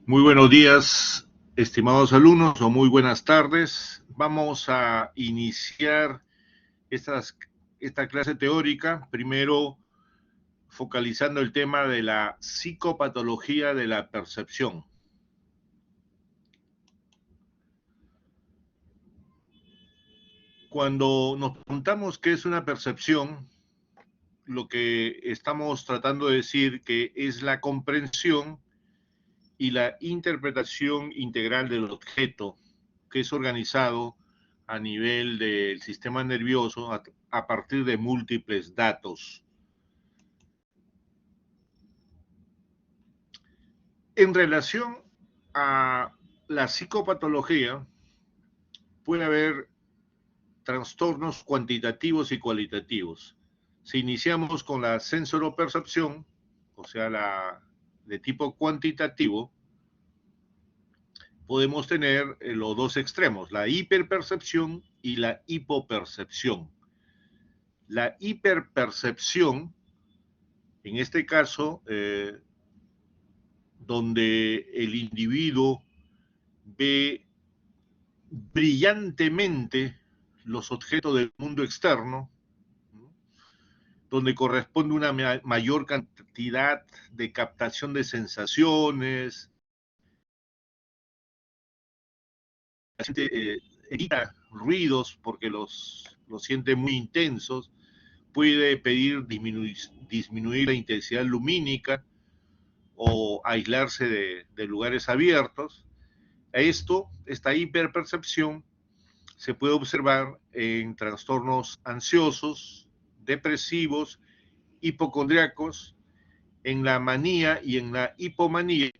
Muy buenos días, estimados alumnos, o muy buenas tardes. Vamos a iniciar esta clase teórica, primero focalizando el tema de la psicopatología de la percepción. Cuando nos preguntamos qué es una percepción, lo que estamos tratando de decir que es la comprensión y la interpretación integral del objeto que es organizado a nivel del sistema nervioso a partir de múltiples datos. En relación a la psicopatología, puede haber trastornos cuantitativos y cualitativos. Si iniciamos con la sensoropercepción, o sea, la de tipo cuantitativo, podemos tener los dos extremos, la hiperpercepción y la hipopercepción. La hiperpercepción, en este caso, donde el individuo ve brillantemente los objetos del mundo externo, ¿no? Donde corresponde una mayor cantidad de captación de sensaciones, la gente evita ruidos porque los siente muy intensos, puede pedir disminuir la intensidad lumínica o aislarse de lugares abiertos. Esta hiperpercepción se puede observar en trastornos ansiosos, depresivos, hipocondríacos, en la manía y en la hipomanía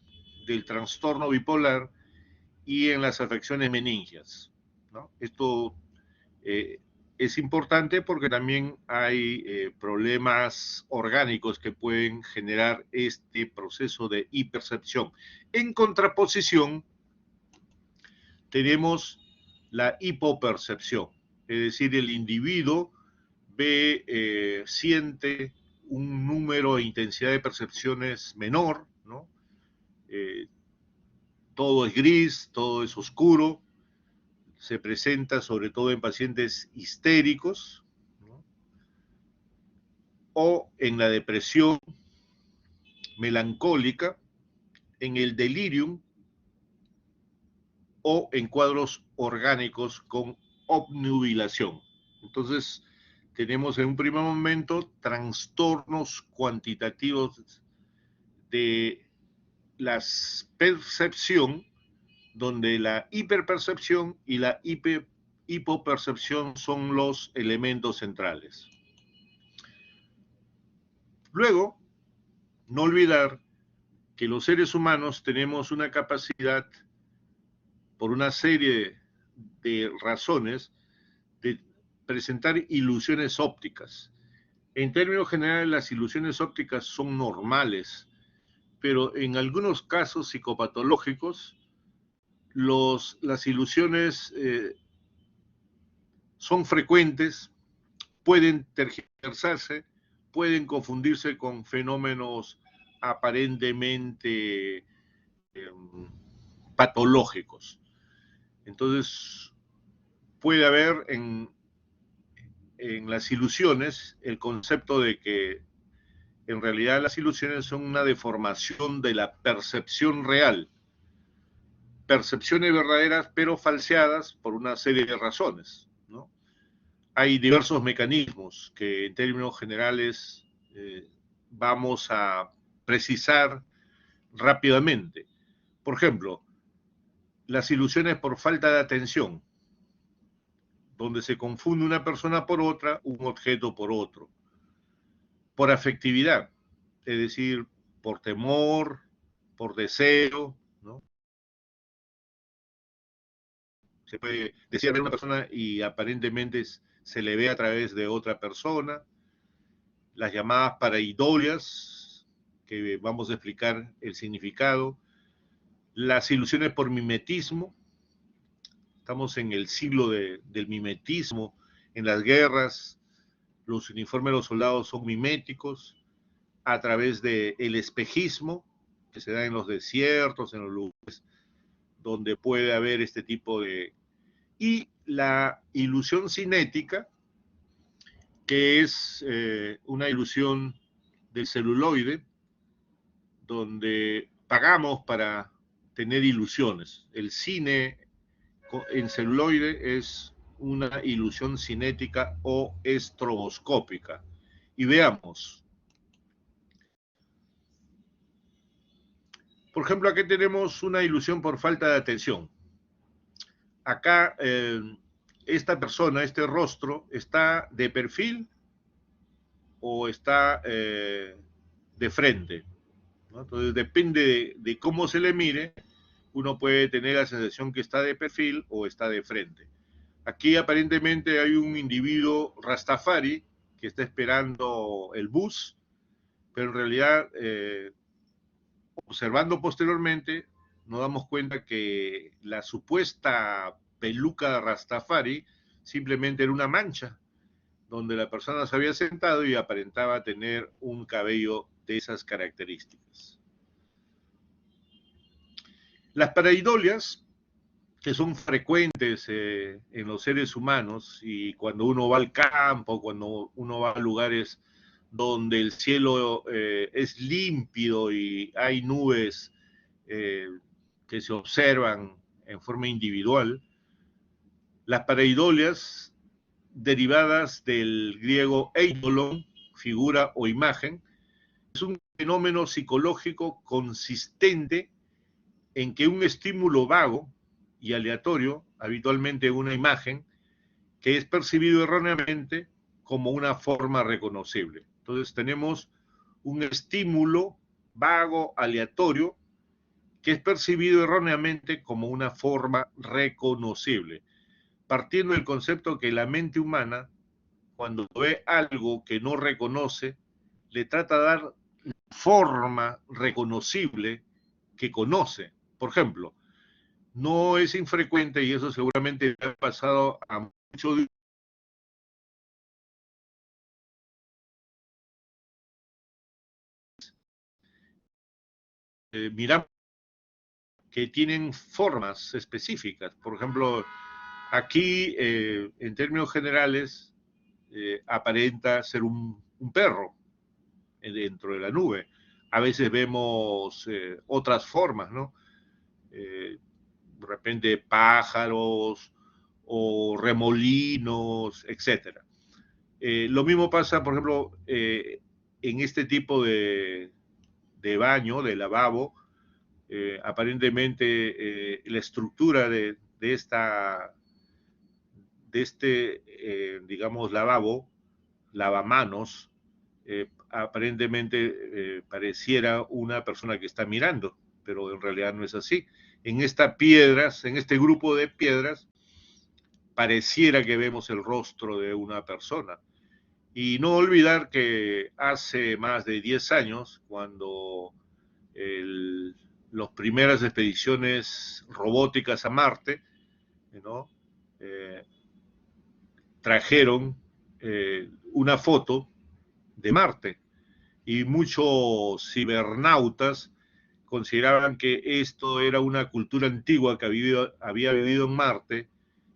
del trastorno bipolar y en las afecciones meningias, ¿no? Esto eh, es importante porque también hay problemas orgánicos que pueden generar este proceso de hipercepción. En contraposición, tenemos la hipopercepción, es decir, el individuo ve, siente un número e intensidad de percepciones menor, ¿no? Eh, Todo es gris, todo es oscuro, se presenta sobre todo en pacientes histéricos, ¿no? O en la depresión melancólica, en el delirium o en cuadros orgánicos con obnubilación. Entonces, tenemos en un primer momento trastornos cuantitativos de la percepción, donde la hiperpercepción y la hipopercepción son los elementos centrales. Luego, no olvidar que los seres humanos tenemos una capacidad, por una serie de razones, de presentar ilusiones ópticas. En términos generales, las ilusiones ópticas son normales, pero en algunos casos psicopatológicos, las ilusiones son frecuentes, pueden tergiversarse, pueden confundirse con fenómenos aparentemente patológicos. Entonces, puede haber en las ilusiones el concepto de que en realidad las ilusiones son una deformación de la percepción real, percepciones verdaderas pero falseadas por una serie de razones, ¿no? Hay diversos mecanismos que en términos generales vamos a precisar rápidamente. Por ejemplo, las ilusiones por falta de atención, donde se confunde una persona por otra, un objeto por otro. Por afectividad, es decir, por temor, por deseo, ¿no? Se puede decir ver una persona y aparentemente se le ve a través de otra persona. Las llamadas pareidolias, que vamos a explicar el significado. Las ilusiones por mimetismo. Estamos en el siglo del mimetismo. En las guerras, los uniformes de los soldados son miméticos a través del espejismo, que se da en los desiertos, en los lugares donde puede haber este tipo de... Y la ilusión cinética, que es una ilusión del celuloide, donde pagamos para tener ilusiones. El cine en celuloide es una ilusión cinética o estroboscópica. Y veamos. Por ejemplo, aquí tenemos una ilusión por falta de atención. Acá esta persona, este rostro, está de perfil o está de frente, ¿no? Entonces depende de cómo se le mire, uno puede tener la sensación que está de perfil o está de frente. Aquí aparentemente hay un individuo Rastafari que está esperando el bus, pero en realidad, observando posteriormente, nos damos cuenta que la supuesta peluca Rastafari simplemente era una mancha, donde la persona se había sentado y aparentaba tener un cabello de esas características. Las pareidolias, que son frecuentes en los seres humanos, y cuando uno va al campo, cuando uno va a lugares donde el cielo es límpido y hay nubes que se observan en forma individual, las pareidolias, derivadas del griego eidolon, figura o imagen, es un fenómeno psicológico consistente en que un estímulo vago y aleatorio, habitualmente una imagen, que es percibido erróneamente como una forma reconocible. Entonces tenemos un estímulo vago, aleatorio, que es percibido erróneamente como una forma reconocible, partiendo del concepto que la mente humana, cuando ve algo que no reconoce, le trata de dar forma reconocible que conoce. Por ejemplo, no es infrecuente, y eso seguramente ha pasado a muchos, miramos que tienen formas específicas. Por ejemplo, aquí, en términos generales, aparenta ser un perro dentro de la nube. A veces vemos otras formas, ¿no? De repente pájaros o remolinos, etc. Lo mismo pasa, por ejemplo, en este tipo de baño, de lavabo. Aparentemente la estructura de este, digamos, lavabo, lavamanos, aparentemente pareciera una persona que está mirando, pero en realidad no es así. En estas piedras, en este grupo de piedras, pareciera que vemos el rostro de una persona. Y no olvidar que hace más de 10 años, cuando las primeras expediciones robóticas a Marte, ¿no? Trajeron una foto de Marte, y muchos cibernautas consideraban que esto era una cultura antigua que había vivido en Marte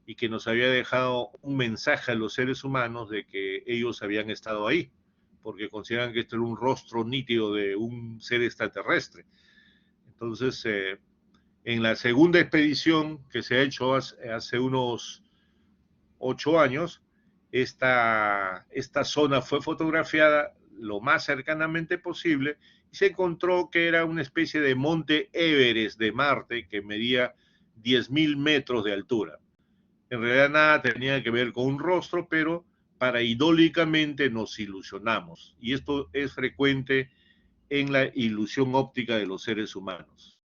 y que nos había dejado un mensaje a los seres humanos de que ellos habían estado ahí, porque consideran que esto era un rostro nítido de un ser extraterrestre. Entonces, en la segunda expedición que se ha hecho hace unos 8 años, esta zona fue fotografiada lo más cercanamente posible y se encontró que era una especie de monte Everest de Marte que medía 10.000 metros de altura. En realidad nada tenía que ver con un rostro, pero paraidólicamente nos ilusionamos. Y esto es frecuente en la ilusión óptica de los seres humanos.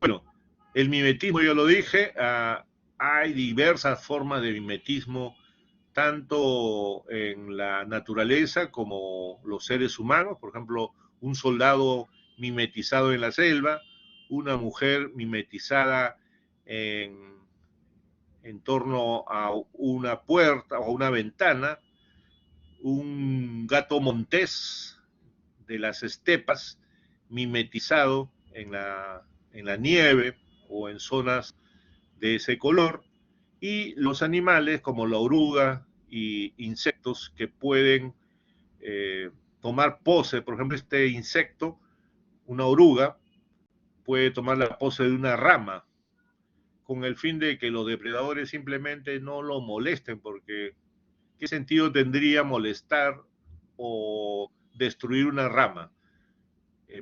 Bueno, el mimetismo, yo lo dije, hay diversas formas de mimetismo, tanto en la naturaleza como los seres humanos. Por ejemplo, un soldado mimetizado en la selva, una mujer mimetizada en torno a una puerta o una ventana, un gato montés de las estepas mimetizado en la nieve o en zonas de ese color, y los animales como la oruga y insectos que pueden eh, tomar pose. Por ejemplo, este insecto, una oruga, puede tomar la pose de una rama con el fin de que los depredadores simplemente no lo molesten, porque ¿qué sentido tendría molestar o destruir una rama?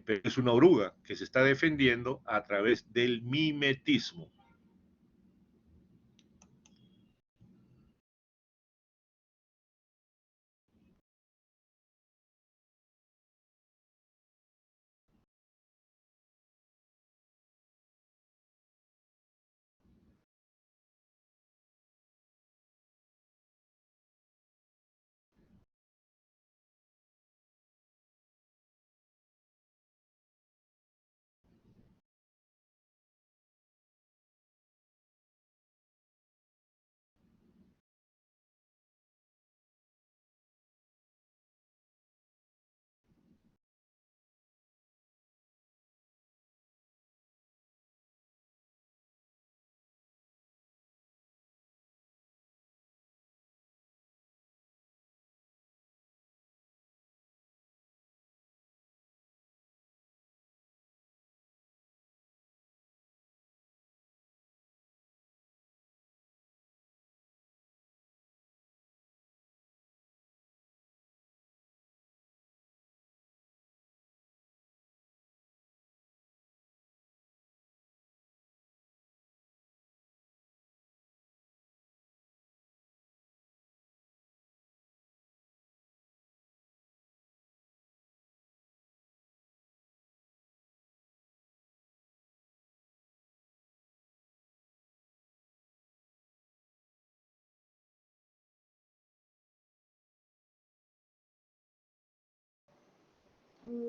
Pero es una oruga que se está defendiendo a través del mimetismo.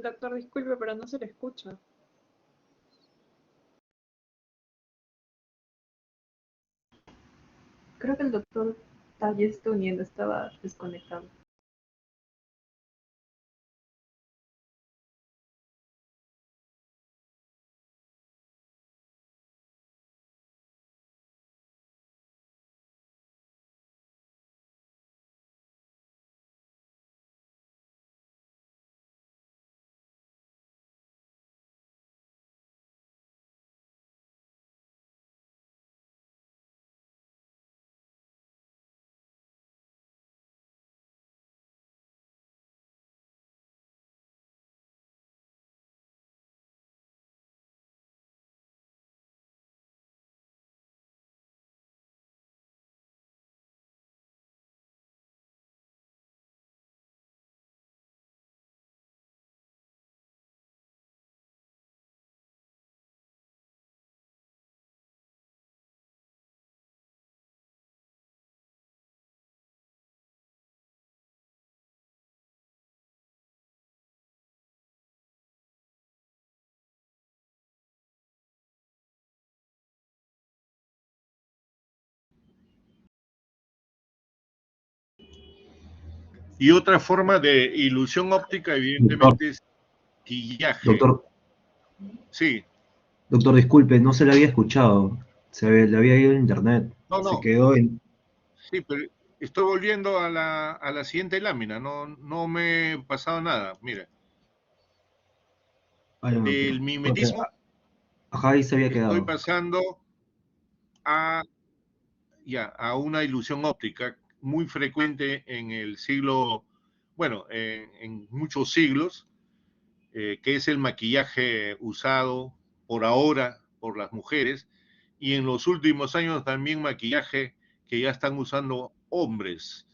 Doctor, disculpe, pero no se le escucha. Creo que el doctor tal está uniendo, estaba desconectado. Y otra forma de ilusión óptica, Doctor, evidentemente, es maquillaje. doctor, Sí, doctor, disculpe, no se le había escuchado. Le había ido el internet. no, Se no, quedó en. sí, pero estoy volviendo a la siguiente lámina, no, no me he pasado nada. Mira, Ah, no, del porque, mimetismo ajá, ahí se había estoy quedado. pasando a, ya, a una ilusión óptica muy frecuente en el siglo, bueno, en muchos siglos, que es el maquillaje usado por ahora por las mujeres, y en los últimos años también maquillaje que ya están usando hombres.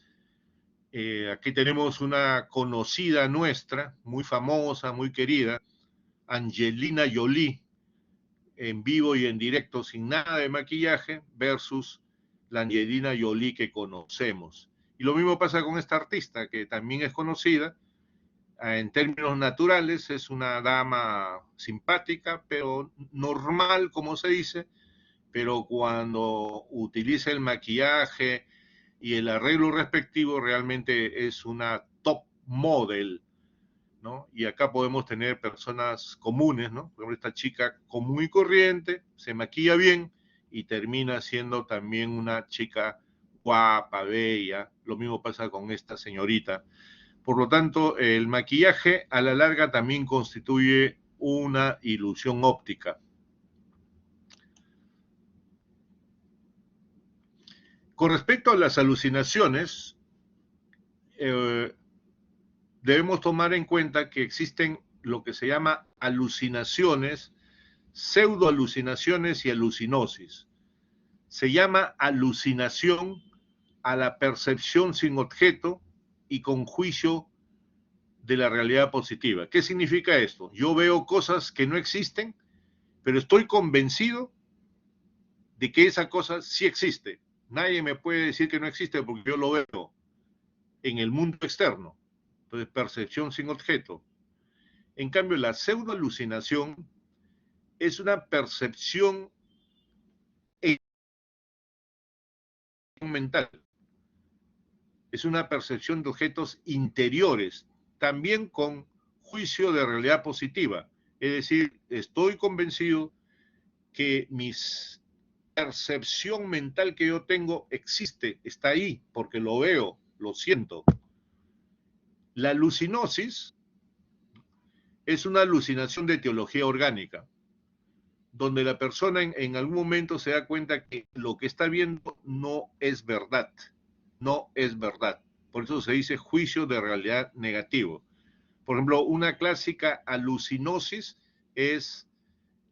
Aquí tenemos una conocida nuestra, muy famosa, muy querida, Angelina Jolie, en vivo y en directo, sin nada de maquillaje, versus la Angelina Jolie que conocemos. Y lo mismo pasa con esta artista, que también es conocida. En términos naturales, es una dama simpática, pero normal, como se dice, pero cuando utiliza el maquillaje y el arreglo respectivo realmente es una top model, ¿no? Y acá podemos tener personas comunes, ¿no? Por ejemplo, esta chica común y corriente, se maquilla bien y termina siendo también una chica guapa, bella. Lo mismo pasa con esta señorita. Por lo tanto, el maquillaje a la larga también constituye una ilusión óptica. Con respecto a las alucinaciones, debemos tomar en cuenta que existen lo que se llama alucinaciones, pseudoalucinaciones y alucinosis. Se llama alucinación a la percepción sin objeto y con juicio de la realidad positiva. ¿Qué significa esto? Yo veo cosas que no existen, pero estoy convencido de que esa cosa sí existe. Nadie me puede decir que no existe porque yo lo veo en el mundo externo. Entonces, percepción sin objeto. En cambio, la pseudoalucinación es una percepción mental. Es una percepción de objetos interiores, también con juicio de realidad positiva. Es decir, estoy convencido que mi percepción mental que yo tengo existe, está ahí, porque lo veo, lo siento. La alucinosis es una alucinación de teología orgánica, donde la persona en algún momento se da cuenta que lo que está viendo no es verdad, no es verdad. Por eso se dice juicio de realidad negativo. Por ejemplo, una clásica alucinosis es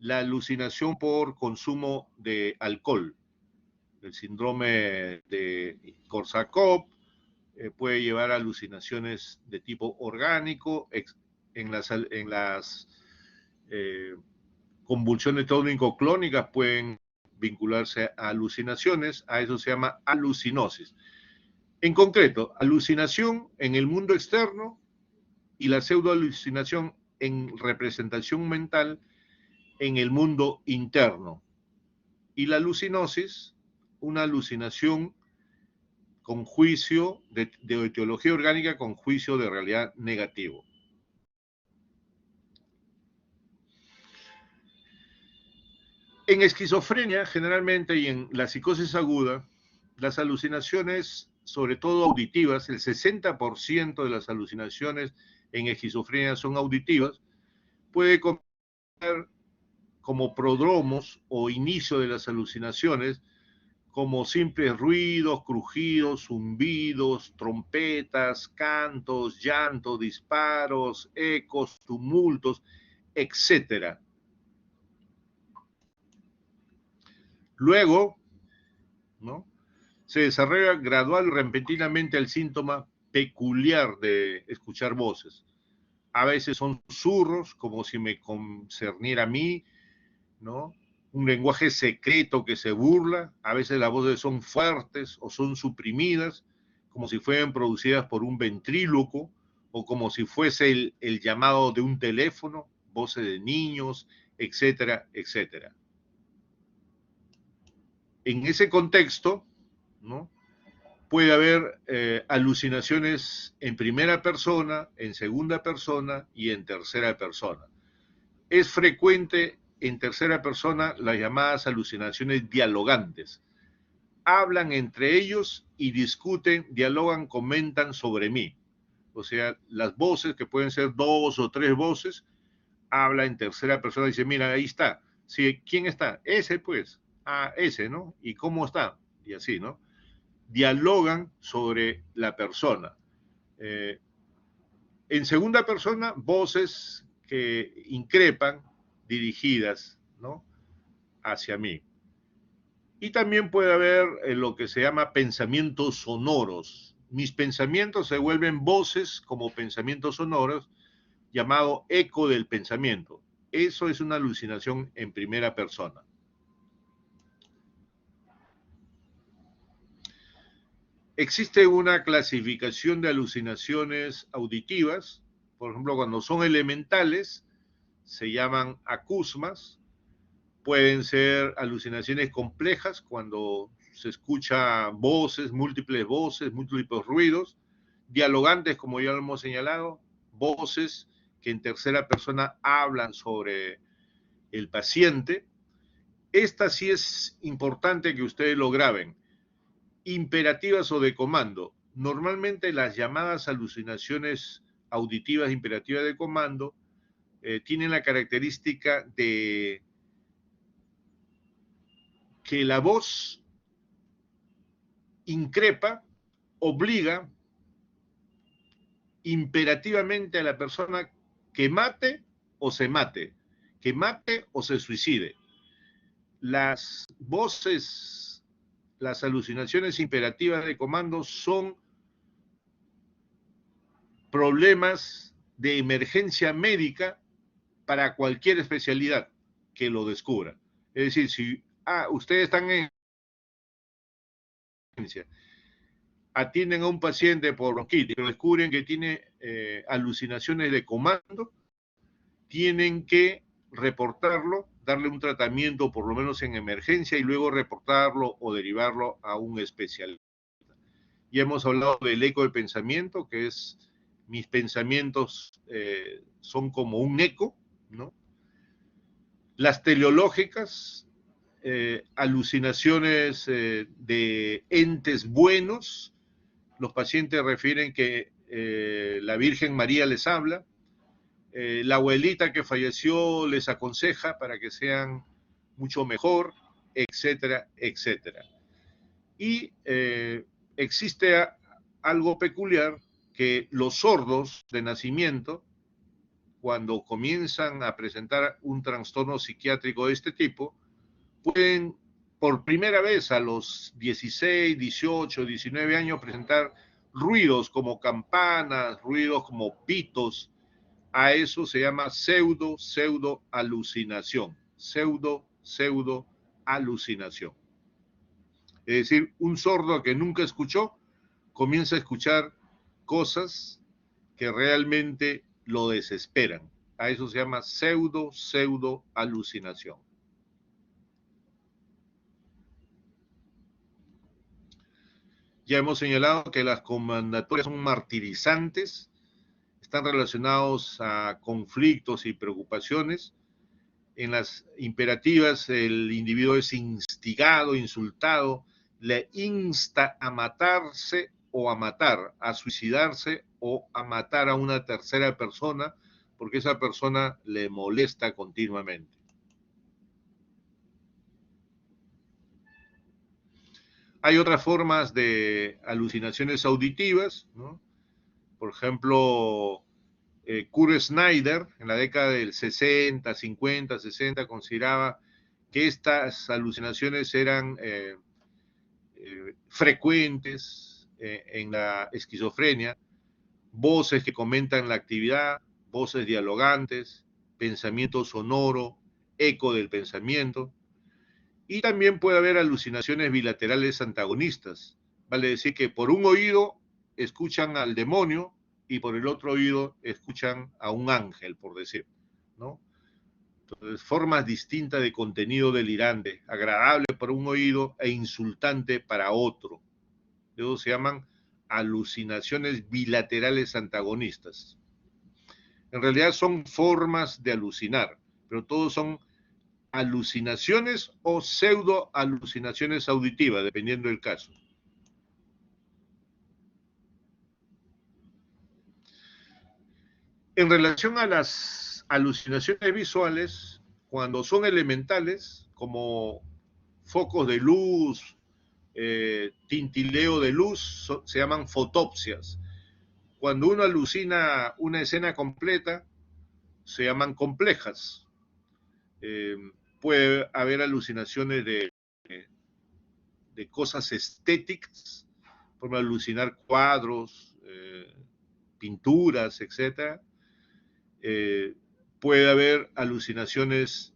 la alucinación por consumo de alcohol. El síndrome de Korsakoff puede llevar a alucinaciones de tipo orgánico. En las convulsiones tónico-clónicas pueden vincularse a alucinaciones, a eso se llama alucinosis. En concreto, alucinación en el mundo externo y la pseudoalucinación en representación mental en el mundo interno. Y la alucinosis, una alucinación con juicio de teología orgánica con juicio de realidad negativo. En esquizofrenia, generalmente, y en la psicosis aguda, las alucinaciones, sobre todo auditivas, el 60% de las alucinaciones en esquizofrenia son auditivas, puede comenzar como prodromos o inicio de las alucinaciones, como simples ruidos, crujidos, zumbidos, trompetas, cantos, llantos, disparos, ecos, tumultos, etc. Luego, ¿no?, se desarrolla gradual y repentinamente el síntoma peculiar de escuchar voces. A veces son susurros, como si me concerniera a mí, ¿no? Un lenguaje secreto que se burla. A veces las voces son fuertes o son suprimidas, como si fueran producidas por un ventríloco o como si fuese el llamado de un teléfono, voces de niños, etcétera, etcétera. En ese contexto, ¿no?, puede haber alucinaciones en primera persona, en segunda persona y en tercera persona. Es frecuente en tercera persona las llamadas alucinaciones dialogantes. Hablan entre ellos y discuten, dialogan, comentan sobre mí. O sea, las voces, que pueden ser 2 o 3 voces, habla en tercera persona y dice, mira, ahí está. Sí, ¿quién está? Ese, pues. Ah, ese, ¿no? ¿Y cómo está? Y así, ¿no? Dialogan sobre la persona. En segunda persona, voces que increpan, dirigidas, ¿no?, hacia mí. Y también puede haber lo que se llama pensamientos sonoros. Mis pensamientos se vuelven voces como pensamientos sonoros, llamado eco del pensamiento. Eso es una alucinación en primera persona. Existe una clasificación de alucinaciones auditivas. Por ejemplo, cuando son elementales, se llaman acusmas. Pueden ser alucinaciones complejas cuando se escucha voces, múltiples ruidos, dialogantes, como ya lo hemos señalado, voces que en tercera persona hablan sobre el paciente. Esta sí es importante que ustedes lo graben. Imperativas o de comando. Normalmente las llamadas alucinaciones auditivas imperativas de comando tienen la característica de que la voz increpa, obliga imperativamente a la persona que mate o se mate, que mate o se suicide. Las voces, las alucinaciones imperativas de comando son problemas de emergencia médica para cualquier especialidad que lo descubra. Es decir, si ustedes están en emergencia, atienden a un paciente por bronquitis, pero descubren que tiene alucinaciones de comando, tienen que reportarlo, darle un tratamiento por lo menos en emergencia y luego reportarlo o derivarlo a un especialista. Ya hemos hablado del eco del pensamiento, que es mis pensamientos son como un eco, ¿no? Las teleológicas, alucinaciones de entes buenos. Los pacientes refieren que la Virgen María les habla, la abuelita que falleció les aconseja para que sean mucho mejor, etcétera, etcétera. Y existe algo peculiar que los sordos de nacimiento, cuando comienzan a presentar un trastorno psiquiátrico de este tipo, pueden por primera vez a los 16, 18, 19 años presentar ruidos como campanas, ruidos como pitos. A eso se llama pseudo alucinación. Pseudo alucinación. Es decir, un sordo que nunca escuchó comienza a escuchar cosas que realmente lo desesperan. A eso se llama pseudo alucinación. Ya hemos señalado que las comandatorias son martirizantes, están relacionados a conflictos y preocupaciones. En las imperativas el individuo es instigado, insultado, le insta a matarse o a matar, a suicidarse o a matar a una tercera persona, porque esa persona le molesta continuamente. Hay otras formas de alucinaciones auditivas, ¿no? Por ejemplo, Kurt Snyder, en la década del 60, 50, 60, consideraba que estas alucinaciones eran frecuentes en la esquizofrenia, voces que comentan la actividad, voces dialogantes, pensamiento sonoro, eco del pensamiento, y también puede haber alucinaciones bilaterales antagonistas, vale decir que por un oído escuchan al demonio y por el otro oído escuchan a un ángel, por decir, ¿no? Entonces, formas distintas de contenido delirante, agradable para un oído e insultante para otro. Eso se llaman alucinaciones bilaterales antagonistas. En realidad son formas de alucinar, pero todos son alucinaciones o pseudo alucinaciones auditivas, dependiendo del caso. En relación a las alucinaciones visuales, cuando son elementales, como focos de luz, tintileo de luz, se llaman fotopsias. Cuando uno alucina una escena completa, se llaman complejas. Puede haber alucinaciones de cosas estéticas, por alucinar cuadros, pinturas, etc. Puede haber alucinaciones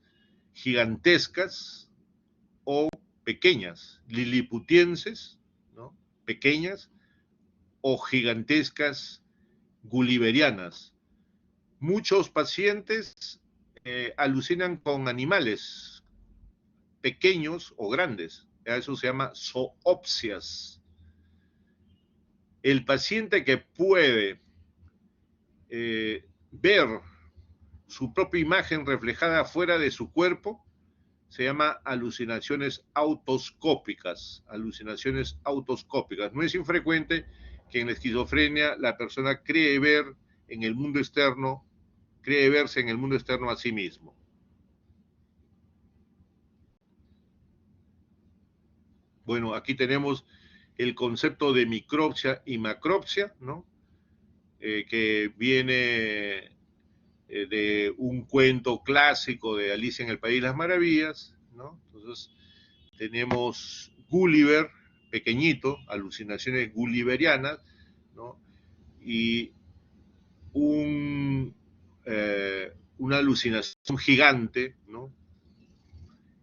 gigantescas o pequeñas, liliputienses, ¿no? Pequeñas o gigantescas gulliverianas. Muchos pacientes alucinan con animales pequeños o grandes, Eso se llama zoopsias. El paciente que puede ver su propia imagen reflejada fuera de su cuerpo se llama alucinaciones autoscópicas. Alucinaciones autoscópicas. No es infrecuente que en la esquizofrenia la persona cree ver en el mundo externo, cree verse en el mundo externo a sí mismo. Bueno, aquí tenemos el concepto de micropsia y macropsia, ¿no? Que viene de un cuento clásico de Alicia en el País de las Maravillas, ¿no? Entonces, tenemos Gulliver, pequeñito, alucinaciones gulliverianas, ¿no? Y una alucinación gigante, ¿no?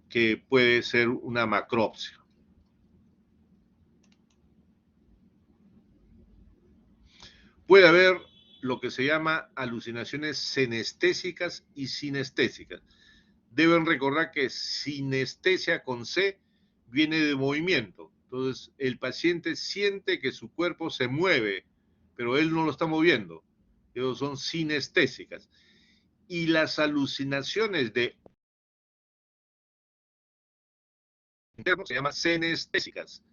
Que puede ser una macropsia. Puede haber lo que se llama alucinaciones senestésicas y sinestésicas. Deben recordar que sinestesia con C viene de movimiento. Entonces, el paciente siente que su cuerpo se mueve, pero él no lo está moviendo. Ellos son sinestésicas. Y las alucinaciones de interno se llaman senestésicas,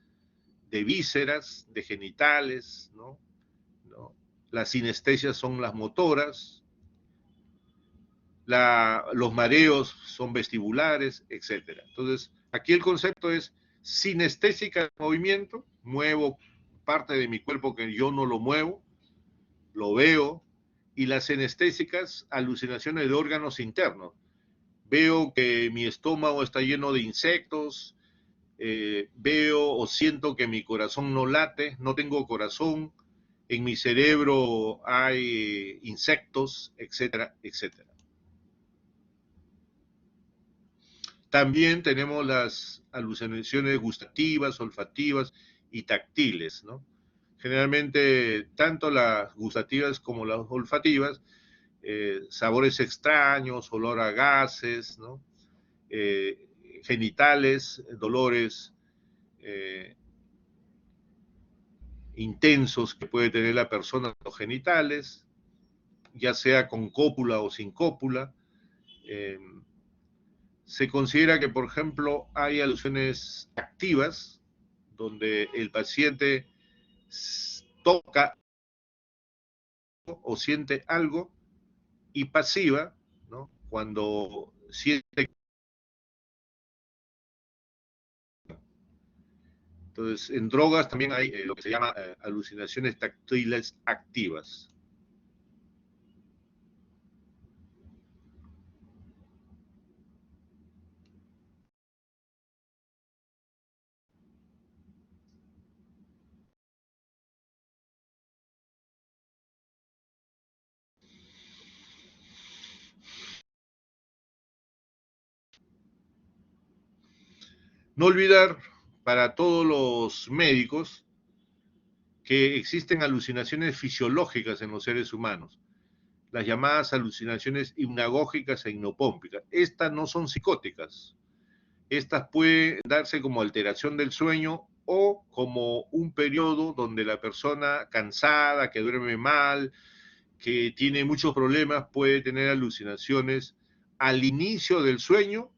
de vísceras, de genitales, ¿no? Las sinestesias son las motoras, los mareos son vestibulares, etc. Entonces, aquí el concepto es sinestésica de movimiento, muevo parte de mi cuerpo que yo no lo muevo, lo veo, y las senestésicas, alucinaciones de órganos internos. Veo que mi estómago está lleno de insectos, veo o siento que mi corazón no late, no tengo corazón, en mi cerebro hay insectos, etcétera, etcétera. También tenemos las alucinaciones gustativas, olfativas y táctiles, ¿no? Generalmente, tanto las gustativas como las olfativas, sabores extraños, olor a gases, ¿no? Genitales, dolores intensos que puede tener la persona en los genitales, ya sea con cópula o sin cópula. Se considera que, por ejemplo, hay alucinaciones activas, donde el paciente toca o siente algo, y pasiva, ¿no? Cuando siente. Entonces, en drogas también hay lo que se llama alucinaciones táctiles activas. No olvidar para todos los médicos que existen alucinaciones fisiológicas en los seres humanos, las llamadas alucinaciones hipnagógicas e hipnopómpicas. Estas no son psicóticas. Estas pueden darse como alteración del sueño o como un periodo donde la persona cansada, que duerme mal, que tiene muchos problemas, puede tener alucinaciones al inicio del sueño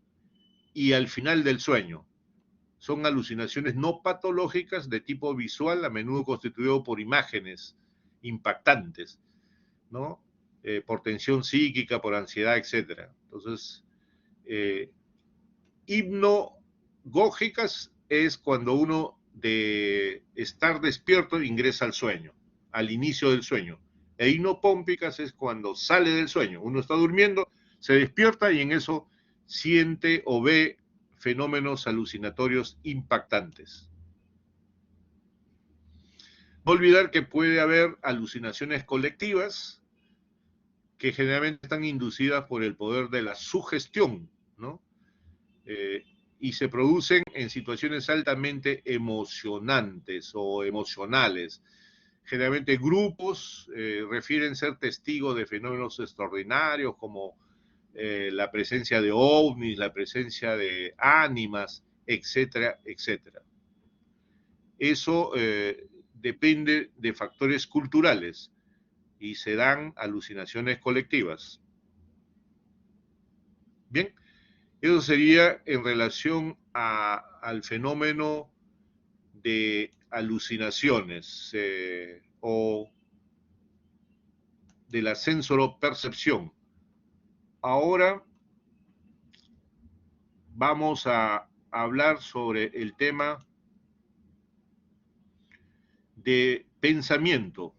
y al final del sueño. Son alucinaciones no patológicas de tipo visual, a menudo constituido por imágenes impactantes, ¿no? Por tensión psíquica, por ansiedad, etc. Entonces, hipnagógicas es cuando uno de estar despierto ingresa al sueño, al inicio del sueño. E hipnopómpicas es cuando sale del sueño. Uno está durmiendo, se despierta y en eso siente o ve fenómenos alucinatorios impactantes. No olvidar que puede haber alucinaciones colectivas que generalmente están inducidas por el poder de la sugestión, ¿no? Y se producen en situaciones altamente emocionantes o emocionales. Generalmente grupos refieren ser testigos de fenómenos extraordinarios como la presencia de ovnis, la presencia de ánimas, etcétera, etcétera. Eso depende de factores culturales y se dan alucinaciones colectivas. Bien, eso sería en relación al fenómeno de alucinaciones o de la sensoropercepción. Ahora vamos a hablar sobre el tema de pensamiento.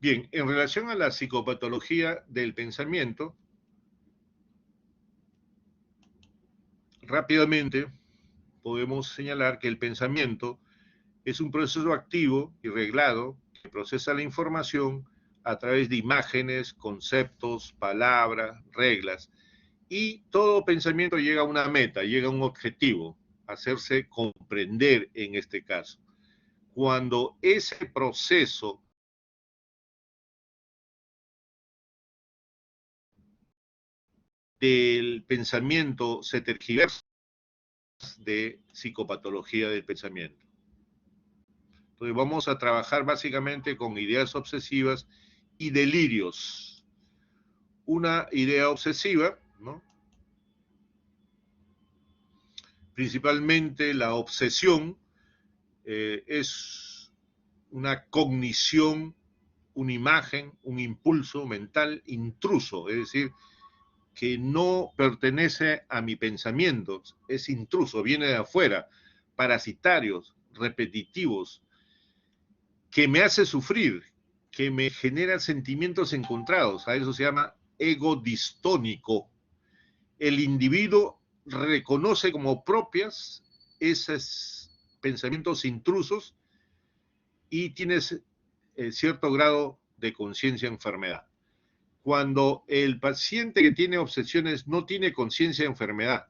Bien, en relación a la psicopatología del pensamiento, rápidamente podemos señalar que el pensamiento es un proceso activo y reglado que procesa la información a través de imágenes, conceptos, palabras, reglas. Y todo pensamiento llega a una meta, llega a un objetivo, hacerse comprender en este caso. Cuando ese proceso del pensamiento se tergiversa de psicopatología del pensamiento. Entonces vamos a trabajar básicamente con ideas obsesivas y delirios. Una idea obsesiva, ¿no? Principalmente la obsesión es una cognición, una imagen, un impulso mental intruso, es decir, que no pertenece a mi pensamiento, es intruso, viene de afuera, parasitarios, repetitivos, que me hace sufrir, que me genera sentimientos encontrados, a eso se llama ego distónico. El individuo reconoce como propias esos pensamientos intrusos y tiene cierto grado de conciencia de enfermedad. Cuando el paciente que tiene obsesiones no tiene conciencia de enfermedad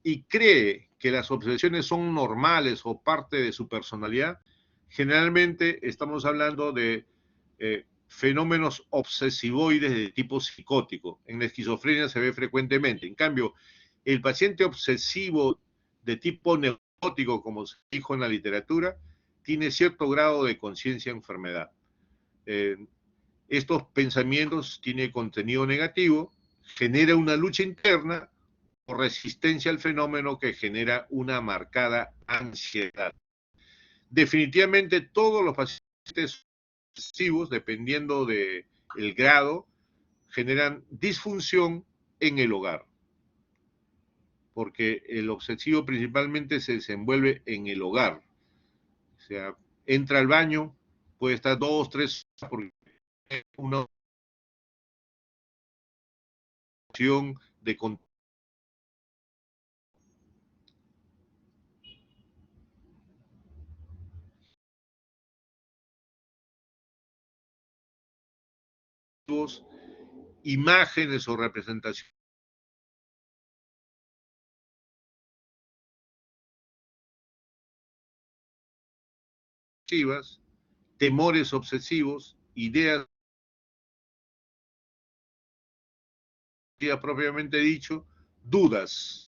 y cree que las obsesiones son normales o parte de su personalidad, generalmente estamos hablando de fenómenos obsesivoides de tipo psicótico. En la esquizofrenia se ve frecuentemente. En cambio, el paciente obsesivo de tipo neurótico, como se dijo en la literatura, tiene cierto grado de conciencia de enfermedad. Estos pensamientos tienen contenido negativo, genera una lucha interna o resistencia al fenómeno que genera una marcada ansiedad. Definitivamente todos los pacientes obsesivos, dependiendo del grado, generan disfunción en el hogar, porque el obsesivo principalmente se desenvuelve en el hogar. O sea, entra al baño, puede estar 2, 3 horas porque una opción de imágenes o representaciones, temores obsesivos, ideas propiamente dicho, dudas.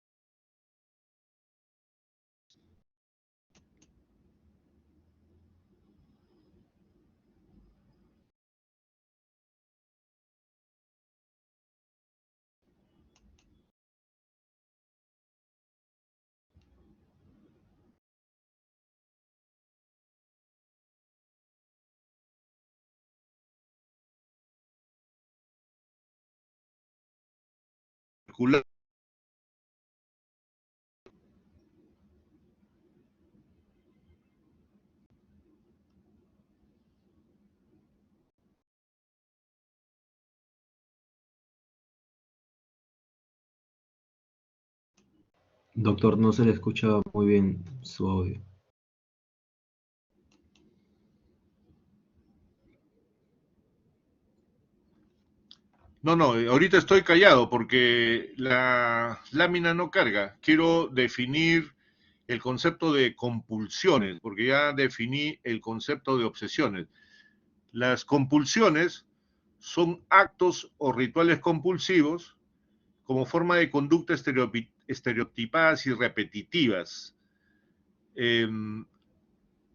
Doctor, no se le escucha muy bien su audio. No, no, ahorita estoy callado porque la lámina no carga. Quiero definir el concepto de compulsiones, porque ya definí el concepto de obsesiones. Las compulsiones son actos o rituales compulsivos como forma de conducta estereotipadas y repetitivas. El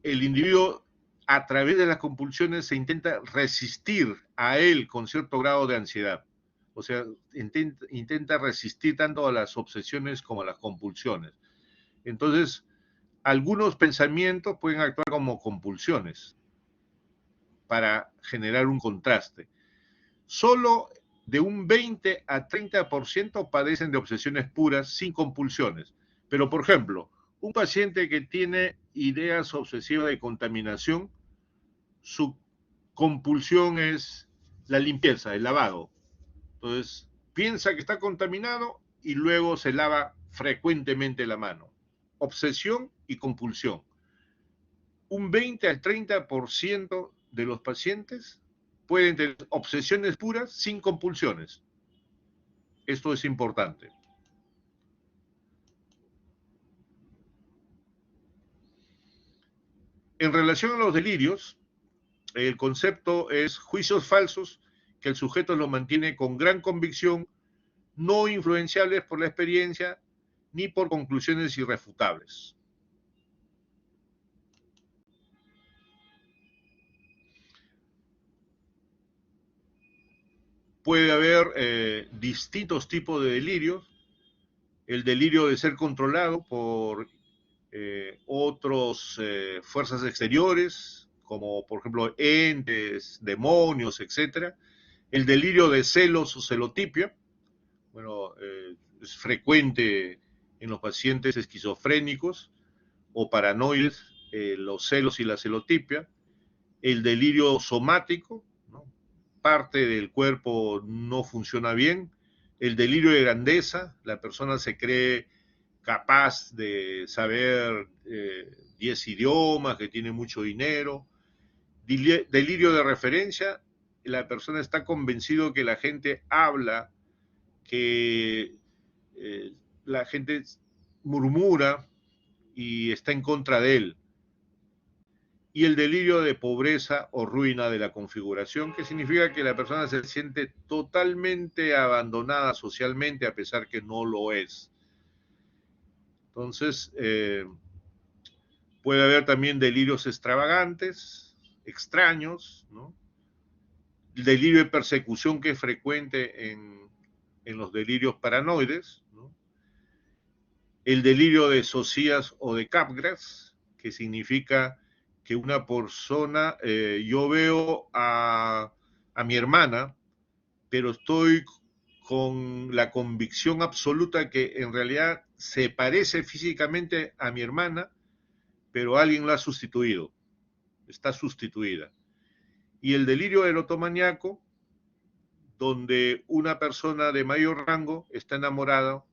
individuo, a través de las compulsiones, se intenta resistir a él con cierto grado de ansiedad. O sea, intenta resistir tanto a las obsesiones como a las compulsiones. Entonces, algunos pensamientos pueden actuar como compulsiones para generar un contraste. Solo de un 20 a 30% padecen de obsesiones puras sin compulsiones. Pero, por ejemplo, un paciente que tiene ideas obsesivas de contaminación, su compulsión es la limpieza, el lavado. Entonces, piensa que está contaminado y luego se lava frecuentemente la mano. Obsesión y compulsión. Un 20 al 30% de los pacientes pueden tener obsesiones puras sin compulsiones. Esto es importante. En relación a los delirios, el concepto es juicios falsos que el sujeto los mantiene con gran convicción, no influenciables por la experiencia ni por conclusiones irrefutables. Puede haber distintos tipos de delirios. El delirio de ser controlado por otras fuerzas exteriores, como por ejemplo entes, demonios, etc. El delirio de celos o celotipia, bueno, es frecuente en los pacientes esquizofrénicos o paranoides, los celos y la celotipia. El delirio somático, ¿no? Parte del cuerpo no funciona bien. El delirio de grandeza, la persona se cree capaz de saber 10 idiomas, que tiene mucho dinero. Delirio de referencia, la persona está convencido que la gente habla, que la gente murmura y está en contra de él. Y el delirio de pobreza o ruina de la configuración, que significa que la persona se siente totalmente abandonada socialmente a pesar que no lo es. Entonces, puede haber también delirios extravagantes, extraños, ¿no? El delirio de persecución, que es frecuente en los delirios paranoides, ¿no? El delirio de Socias o de Capgras, que significa que una persona, yo veo a mi hermana, pero estoy con la convicción absoluta que en realidad se parece físicamente a mi hermana, pero alguien la ha sustituido, está sustituida. Y el delirio erotomaniaco, donde una persona de mayor rango está enamorada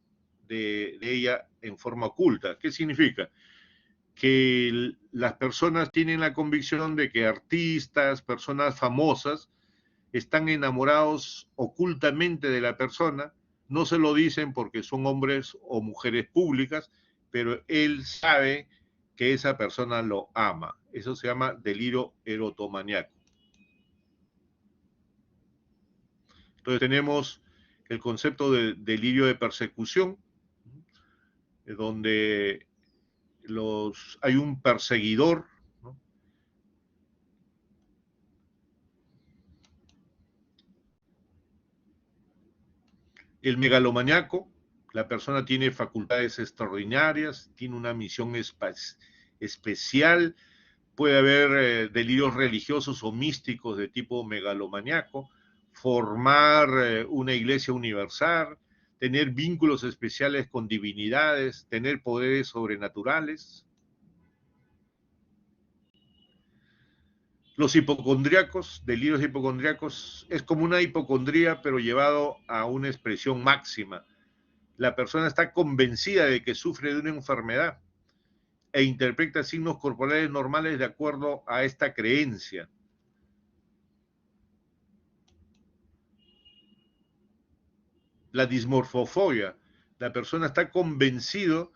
de ella en forma oculta. ¿Qué significa? Que las personas tienen la convicción de que artistas, personas famosas, están enamorados ocultamente de la persona, no se lo dicen porque son hombres o mujeres públicas, pero él sabe que esa persona lo ama. Eso se llama delirio erotomaniaco. Entonces tenemos el concepto de delirio de persecución, donde hay un perseguidor, ¿no? El megalomaniaco, la persona tiene facultades extraordinarias, tiene una misión especial. Puede haber delirios religiosos o místicos de tipo megalomaniaco, formar una iglesia universal, tener vínculos especiales con divinidades, tener poderes sobrenaturales. Los hipocondríacos, delirios hipocondríacos, es como una hipocondría, pero llevado a una expresión máxima. La persona está convencida de que sufre de una enfermedad e interpreta signos corporales normales de acuerdo a esta creencia. La dismorfofobia. La persona está convencido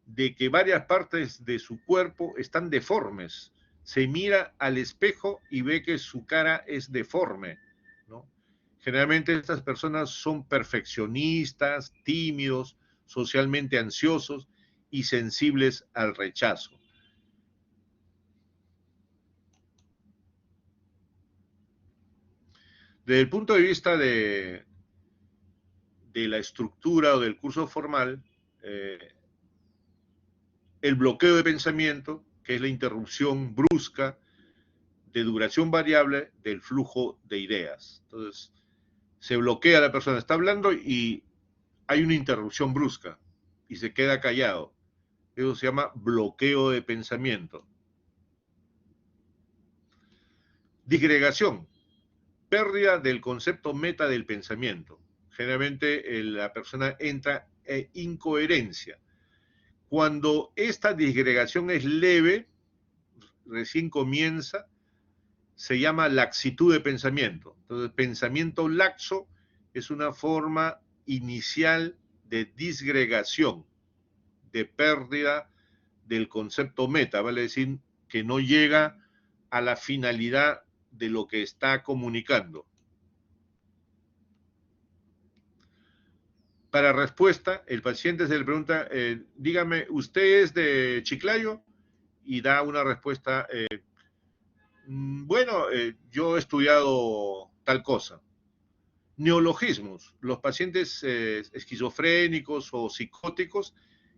de que varias partes de su cuerpo están deformes. Se mira al espejo y ve que su cara es deforme, ¿no? Generalmente estas personas son perfeccionistas, tímidos, socialmente ansiosos y sensibles al rechazo. Desde el punto de vista de la estructura o del curso formal, el bloqueo de pensamiento, que es la interrupción brusca de duración variable del flujo de ideas. Entonces, se bloquea la persona, está hablando y hay una interrupción brusca y se queda callado. Eso se llama bloqueo de pensamiento. Disgregación, pérdida del concepto meta del pensamiento. Generalmente la persona entra en incoherencia. Cuando esta disgregación es leve, recién comienza, se llama laxitud de pensamiento. Entonces, pensamiento laxo es una forma inicial de disgregación, de pérdida del concepto meta, vale decir que no llega a la finalidad de lo que está comunicando. Para respuesta, el paciente se le pregunta, dígame, ¿usted es de Chiclayo? Y da una respuesta, bueno, yo he estudiado tal cosa. Neologismos. Los pacientes esquizofrénicos o psicóticos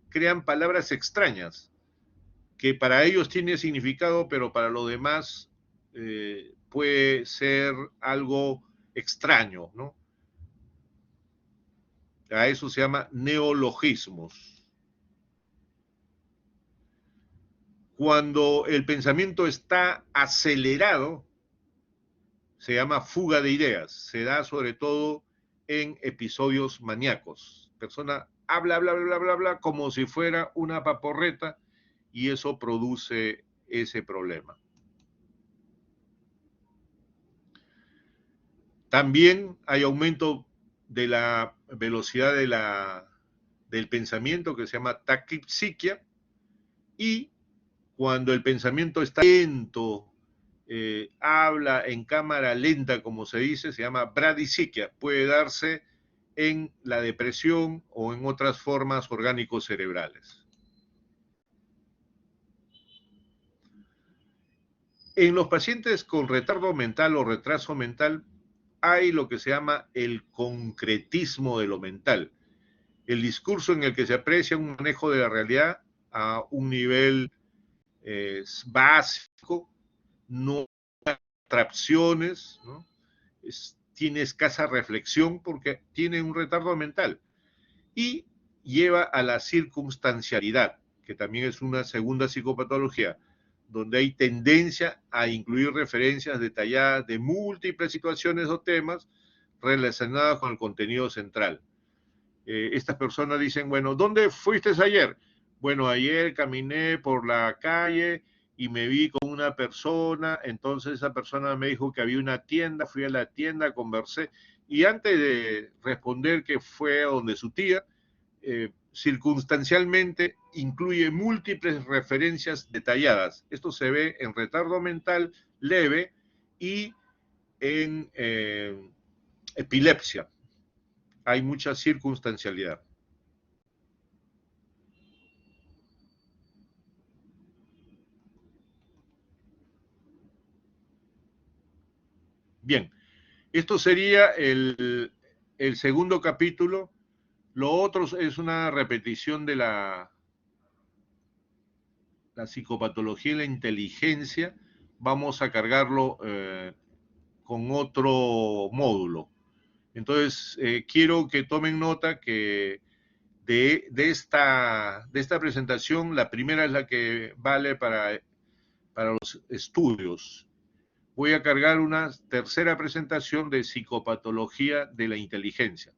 crean palabras extrañas que para ellos tiene significado, pero para los demás puede ser algo extraño, ¿no? A eso se llama neologismos. Cuando el pensamiento está acelerado, se llama fuga de ideas. Se da sobre todo en episodios maníacos. Persona habla, habla, habla, habla, habla, como si fuera una paporreta y eso produce ese problema. También hay aumento de la velocidad del pensamiento que se llama taquipsiquia y cuando el pensamiento está lento, habla en cámara lenta, como se dice, se llama bradisiquia. Puede darse en la depresión o en otras formas orgánicos cerebrales. En los pacientes con retardo mental o retraso mental hay lo que se llama el concretismo de lo mental, el discurso en el que se aprecia un manejo de la realidad a un nivel básico, no abstracciones, ¿no? Tiene escasa reflexión porque tiene un retardo mental y lleva a la circunstancialidad, que también es una segunda psicopatología, donde hay tendencia a incluir referencias detalladas de múltiples situaciones o temas relacionadas con el contenido central. Estas personas dicen, bueno, ¿dónde fuiste ayer? Bueno, ayer caminé por la calle y me vi con una persona, entonces esa persona me dijo que había una tienda, fui a la tienda, conversé, y antes de responder que fue a donde su tía, circunstancialmente incluye múltiples referencias detalladas. Esto se ve en retardo mental leve y en epilepsia. Hay mucha circunstancialidad. Bien, esto sería el segundo capítulo. Lo otro es una repetición de la psicopatología y la inteligencia. Vamos a cargarlo con otro módulo. Entonces, quiero que tomen nota que de esta presentación, la primera es la que vale para los estudios. Voy a cargar una tercera presentación de psicopatología de la inteligencia.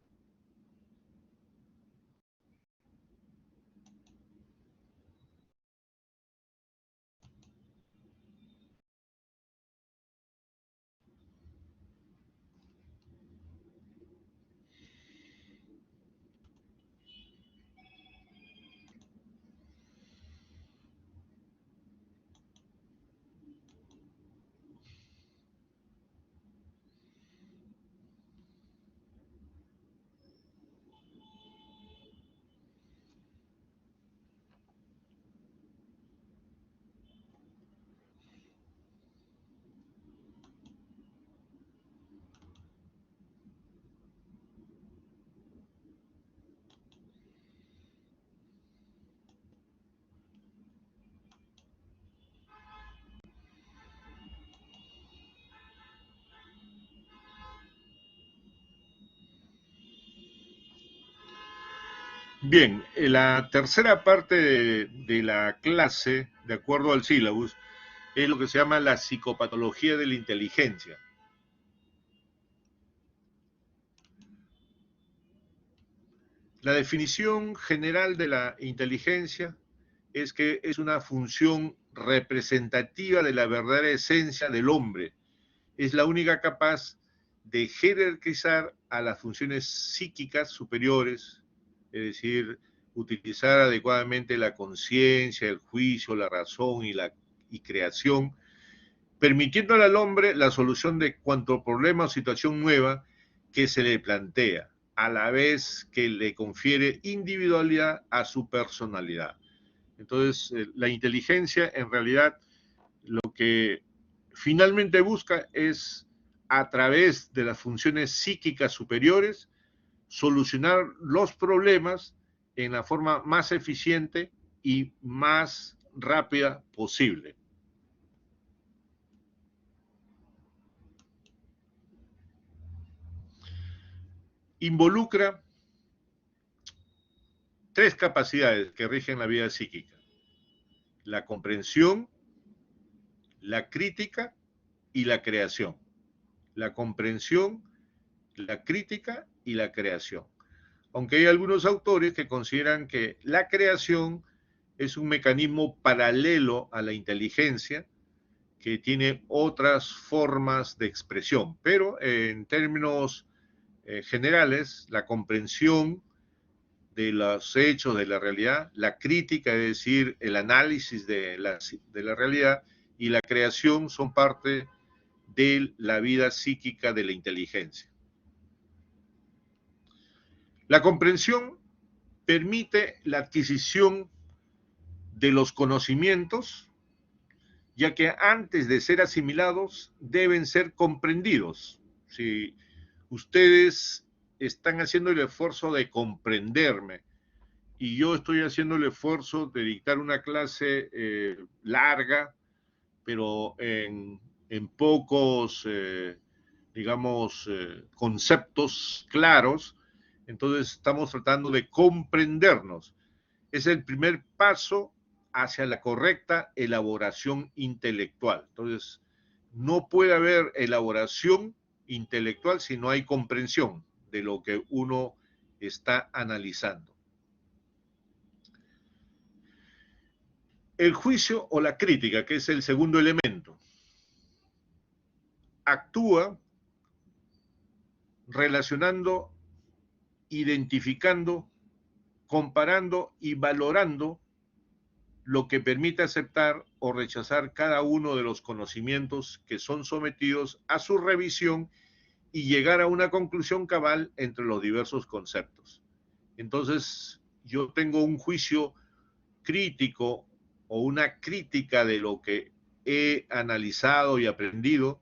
Bien, la tercera parte de la clase, de acuerdo al sílabus, es lo que se llama la psicopatología de la inteligencia. La definición general de la inteligencia es que es una función representativa de la verdadera esencia del hombre. Es la única capaz de jerarquizar a las funciones psíquicas superiores, es decir, utilizar adecuadamente la conciencia, el juicio, la razón y creación, permitiéndole al hombre la solución de cuanto problema o situación nueva que se le plantea, a la vez que le confiere individualidad a su personalidad. Entonces, la inteligencia en realidad lo que finalmente busca es, a través de las funciones psíquicas superiores, solucionar los problemas en la forma más eficiente y más rápida posible. Involucra tres capacidades que rigen la vida psíquica: la comprensión, la crítica y la creación. La comprensión, la crítica y la creación. Aunque hay algunos autores que consideran que la creación es un mecanismo paralelo a la inteligencia que tiene otras formas de expresión, pero en términos generales, la comprensión de los hechos, de la realidad, la crítica, es decir, el análisis de la realidad, y la creación son parte de la vida psíquica de la inteligencia. La comprensión permite la adquisición de los conocimientos, ya que antes de ser asimilados deben ser comprendidos. Si ustedes están haciendo el esfuerzo de comprenderme y yo estoy haciendo el esfuerzo de dictar una clase larga, pero en pocos, digamos, conceptos claros, entonces estamos tratando de comprendernos. Es el primer paso hacia la correcta elaboración intelectual. Entonces, no puede haber elaboración intelectual si no hay comprensión de lo que uno está analizando. El juicio o la crítica, que es el segundo elemento, actúa relacionando, identificando, comparando y valorando lo que permite aceptar o rechazar cada uno de los conocimientos que son sometidos a su revisión y llegar a una conclusión cabal entre los diversos conceptos. Entonces, yo tengo un juicio crítico o una crítica de lo que he analizado y aprendido,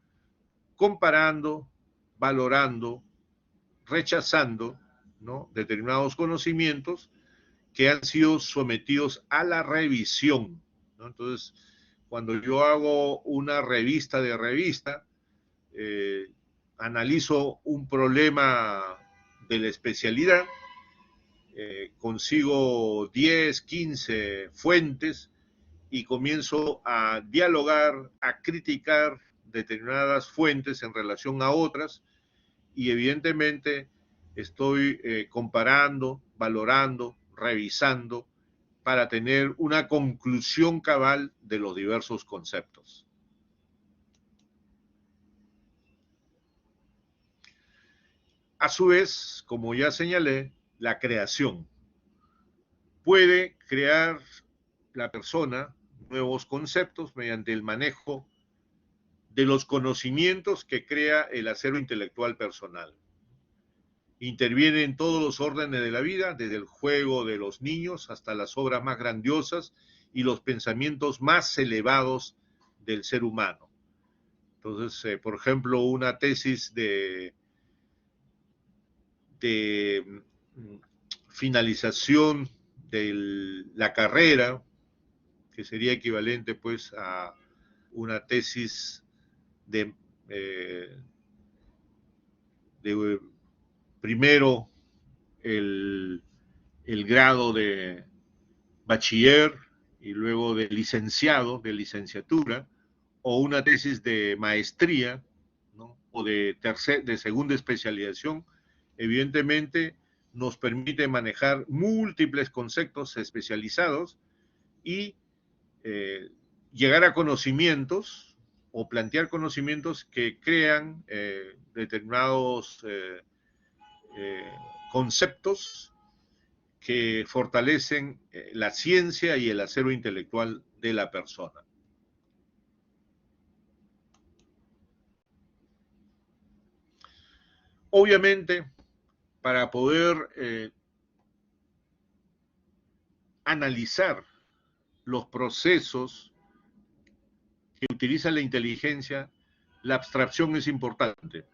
comparando, valorando, rechazando, ¿no?, determinados conocimientos que han sido sometidos a la revisión, ¿no? Entonces, cuando yo hago una revista de revista, analizo un problema de la especialidad, consigo 10, 15 fuentes y comienzo a dialogar, a criticar determinadas fuentes en relación a otras, y evidentemente estoy comparando, valorando, revisando para tener una conclusión cabal de los diversos conceptos. A su vez, como ya señalé, la creación. Puede crear la persona nuevos conceptos mediante el manejo de los conocimientos que crea el acervo intelectual personal. Interviene en todos los órdenes de la vida, desde el juego de los niños hasta las obras más grandiosas y los pensamientos más elevados del ser humano. Entonces, por ejemplo, una tesis de finalización de la carrera, que sería equivalente pues a una tesis de primero el grado de bachiller y luego de licenciado, de licenciatura, o una tesis de maestría, ¿no? O de segunda especialización, evidentemente nos permite manejar múltiples conceptos especializados y llegar a conocimientos o plantear conocimientos que crean determinados conceptos que fortalecen la ciencia y el acero intelectual de la persona. Obviamente, para poder analizar los procesos que utiliza la inteligencia, la abstracción es importante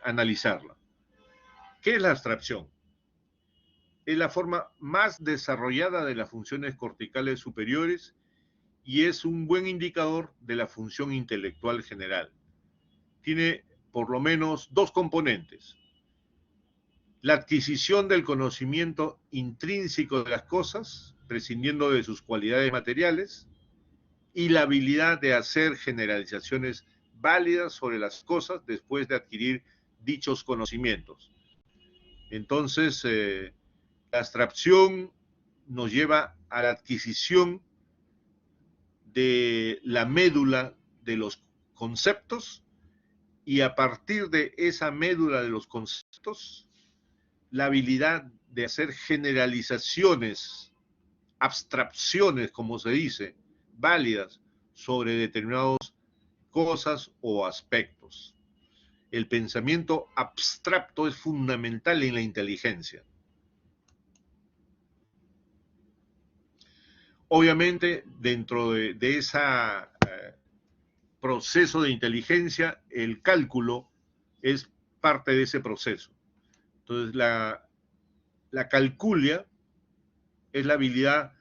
analizarla. ¿Qué es la abstracción? Es la forma más desarrollada de las funciones corticales superiores y es un buen indicador de la función intelectual general. Tiene por lo menos dos componentes: la adquisición del conocimiento intrínseco de las cosas, prescindiendo de sus cualidades materiales, y la habilidad de hacer generalizaciones válidas sobre las cosas después de adquirir dichos conocimientos. Entonces, la abstracción nos lleva a la adquisición de la médula de los conceptos y a partir de esa médula de los conceptos, la habilidad de hacer generalizaciones, abstracciones, como se dice, válidas sobre determinadas cosas o aspectos. El pensamiento abstracto es fundamental en la inteligencia. Obviamente, dentro de ese proceso de inteligencia, el cálculo es parte de ese proceso. Entonces, la calculia es la habilidad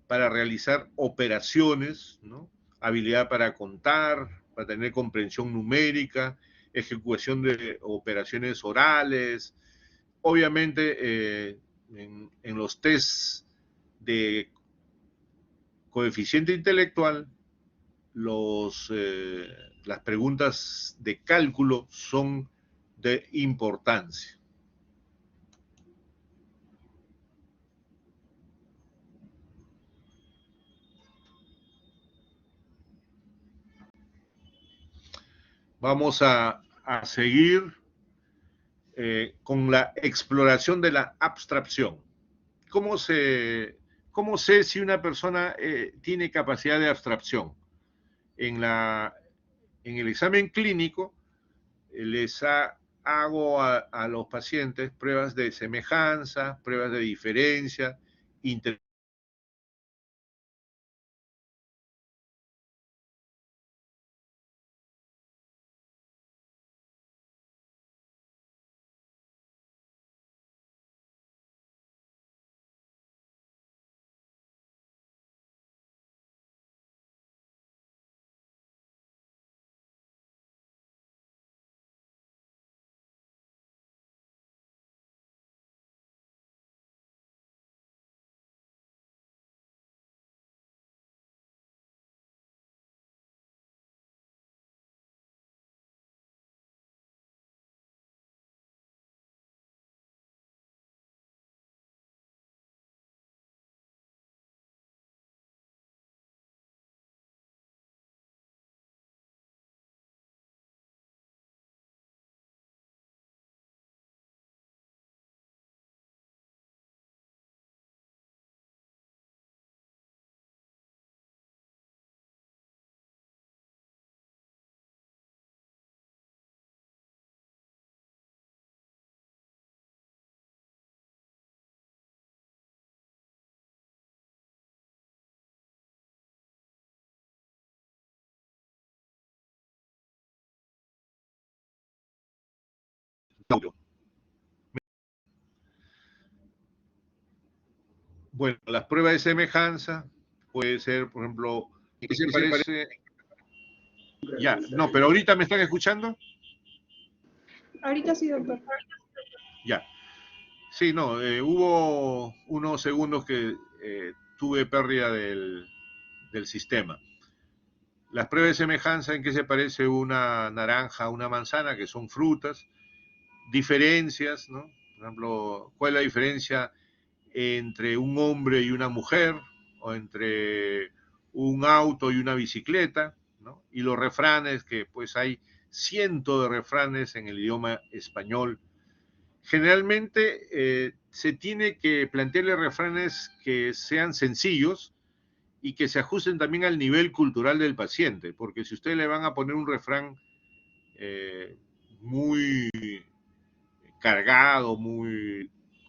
para realizar operaciones, ¿no? Habilidad para contar, para tener comprensión numérica, ejecución de operaciones orales. Obviamente, en los tests de coeficiente intelectual, las preguntas de cálculo son de importancia. Vamos a seguir con la exploración de la abstracción. ¿Cómo sé si una persona tiene capacidad de abstracción? En el examen clínico les hago a los pacientes pruebas de semejanza, pruebas de diferencia, bueno, las pruebas de semejanza puede ser, por ejemplo, ¿qué se parece? Ya, no, pero ahorita me están escuchando. Ahorita sí, doctor. Ya. Sí, no, hubo unos segundos que tuve pérdida del sistema. Las pruebas de semejanza, ¿en qué se parece una naranja a una manzana? Que son frutas. Diferencias, ¿no? Por ejemplo, ¿cuál es la diferencia entre un hombre y una mujer? O entre un auto y una bicicleta, ¿no? Y los refranes, que pues hay cientos de refranes en el idioma español. Generalmente se tiene que plantearle refranes que sean sencillos y que se ajusten también al nivel cultural del paciente, porque si ustedes le van a poner un refrán muy cargado,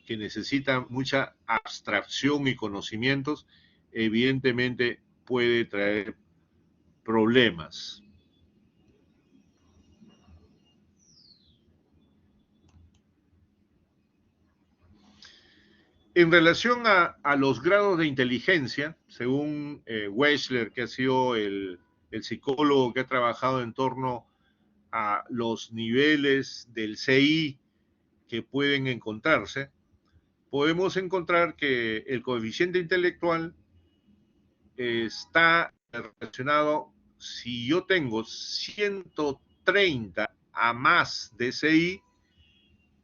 que necesita mucha abstracción y conocimientos, evidentemente puede traer problemas. En relación a los grados de inteligencia, según Wechsler, que ha sido el psicólogo que ha trabajado en torno a los niveles del CI que pueden encontrarse, podemos encontrar que el coeficiente intelectual está relacionado, si yo tengo 130 a más de CI,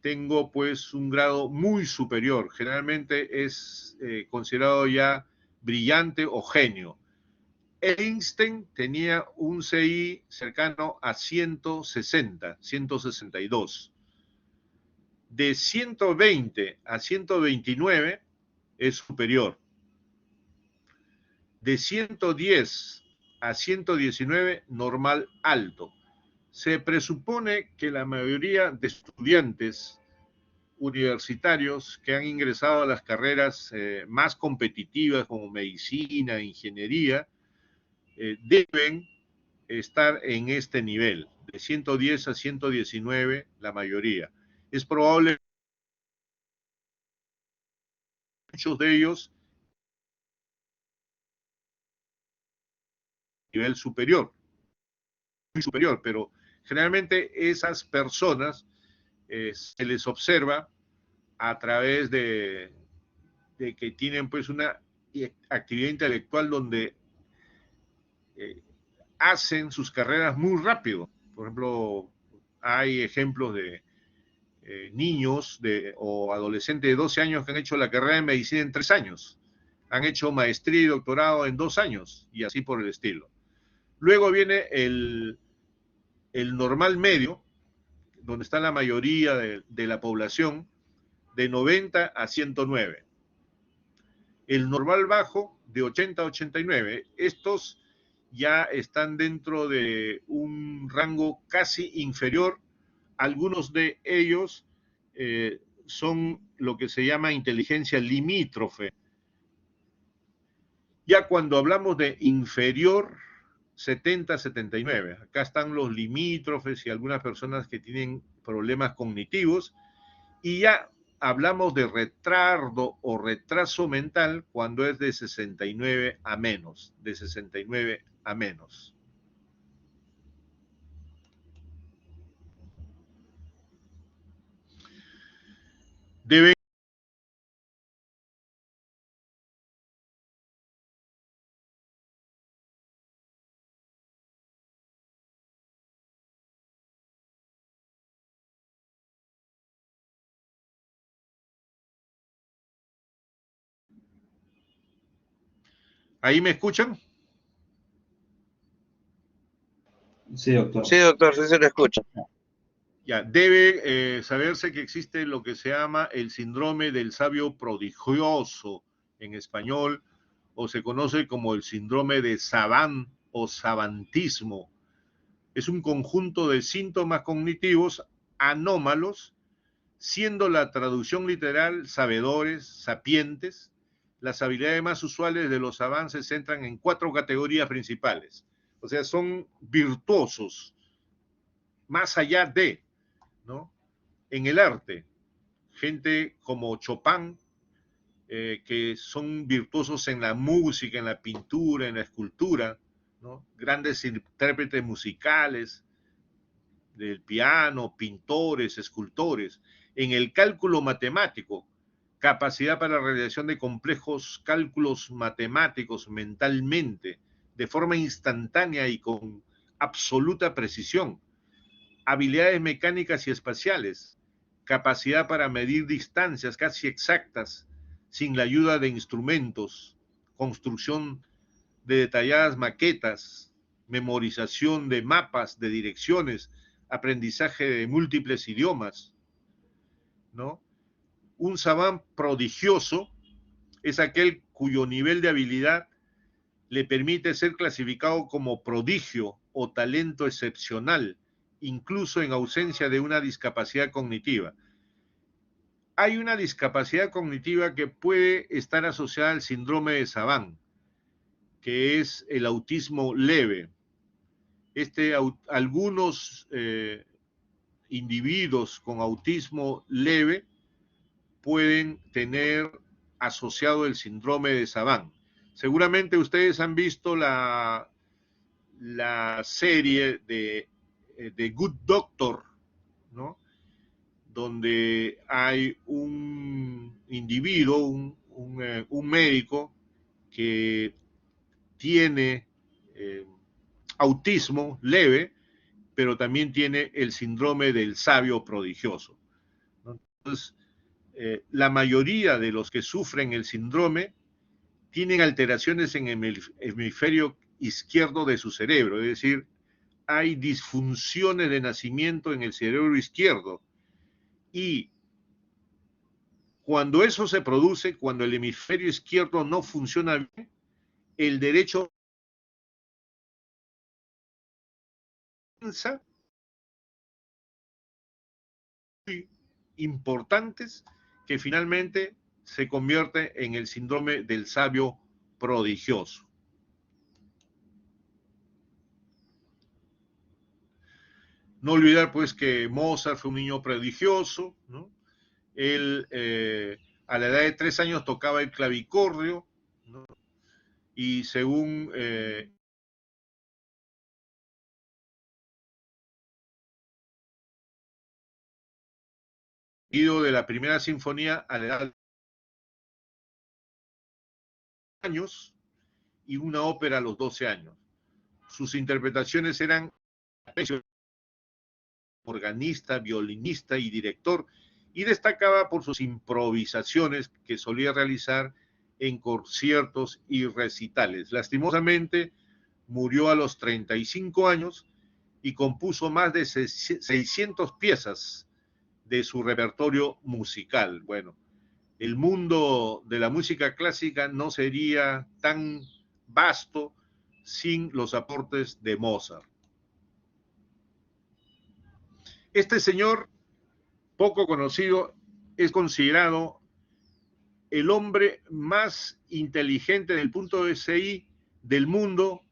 tengo pues un grado muy superior. Generalmente es considerado ya brillante o genio. Einstein tenía un CI cercano a 160, 162. De 120 a 129 es superior. De 110 a 119, normal alto. Se presupone que la mayoría de estudiantes universitarios que han ingresado a las carreras más competitivas como medicina, ingeniería, deben estar en este nivel, de 110 a 119 la mayoría. Es probable que muchos de ellos nivel superior, muy superior, pero generalmente esas personas se les observa a través de que tienen pues una actividad intelectual donde hacen sus carreras muy rápido. Por ejemplo, hay ejemplos de niños o adolescentes de 12 años que han hecho la carrera de medicina en 3 años. Han hecho maestría y doctorado en 2 años y así por el estilo. Luego viene el normal medio, donde está la mayoría de la población, de 90 a 109. El normal bajo, de 80 a 89. Estos ya están dentro de un rango casi inferior. Algunos de ellos son lo que se llama inteligencia limítrofe. Ya cuando hablamos de inferior, 70 a 79. Acá están los limítrofes y algunas personas que tienen problemas cognitivos. Y ya hablamos de retardo o retraso mental cuando es de 69 a menos, de 69 a menos. Deben ¿Ahí me escuchan? Sí, doctor. Sí, doctor, sí se lo escucha. Ya, debe saberse que existe lo que se llama el síndrome del sabio prodigioso en español, o se conoce como el síndrome de Savant o savantismo. Es un conjunto de síntomas cognitivos anómalos, siendo la traducción literal sabedores, sapientes. Las habilidades más usuales de los avances se centran en 4 categorías principales. O sea, son virtuosos, más allá de, ¿no? En el arte, gente como Chopin, que son virtuosos en la música, en la pintura, en la escultura, ¿no? Grandes intérpretes musicales del piano, pintores, escultores. En el cálculo matemático, capacidad para la realización de complejos cálculos matemáticos mentalmente, de forma instantánea y con absoluta precisión, habilidades mecánicas y espaciales, capacidad para medir distancias casi exactas sin la ayuda de instrumentos, construcción de detalladas maquetas, memorización de mapas, de direcciones, aprendizaje de múltiples idiomas, ¿no? Un savant prodigioso es aquel cuyo nivel de habilidad le permite ser clasificado como prodigio o talento excepcional, incluso en ausencia de una discapacidad cognitiva. Hay una discapacidad cognitiva que puede estar asociada al síndrome de Savant, que es el autismo leve. Algunos individuos con autismo leve pueden tener asociado el síndrome de Savant. Seguramente ustedes han visto la serie de Good Doctor, ¿no? Donde hay un individuo, un médico que tiene autismo leve, pero también tiene el síndrome del sabio prodigioso, ¿no? Entonces, la mayoría de los que sufren el síndrome tienen alteraciones en el hemisferio izquierdo de su cerebro, es decir, hay disfunciones de nacimiento en el cerebro izquierdo. Y cuando eso se produce, cuando el hemisferio izquierdo no funciona bien, el derecho piensa importantes que finalmente se convierte en el síndrome del sabio prodigioso. No olvidar pues que Mozart fue un niño prodigioso, ¿no? Él a la edad de 3 años tocaba el clavicordio, ¿no? Y según de la primera sinfonía a la edad de años y una ópera a los 12 años. Sus interpretaciones eran organista, violinista y director, y destacaba por sus improvisaciones que solía realizar en conciertos y recitales. Lastimosamente, murió a los 35 años y compuso más de 600 piezas de su repertorio musical. Bueno, el mundo de la música clásica no sería tan vasto sin los aportes de Mozart. Este señor, poco conocido, es considerado el hombre más inteligente del punto de SI del mundo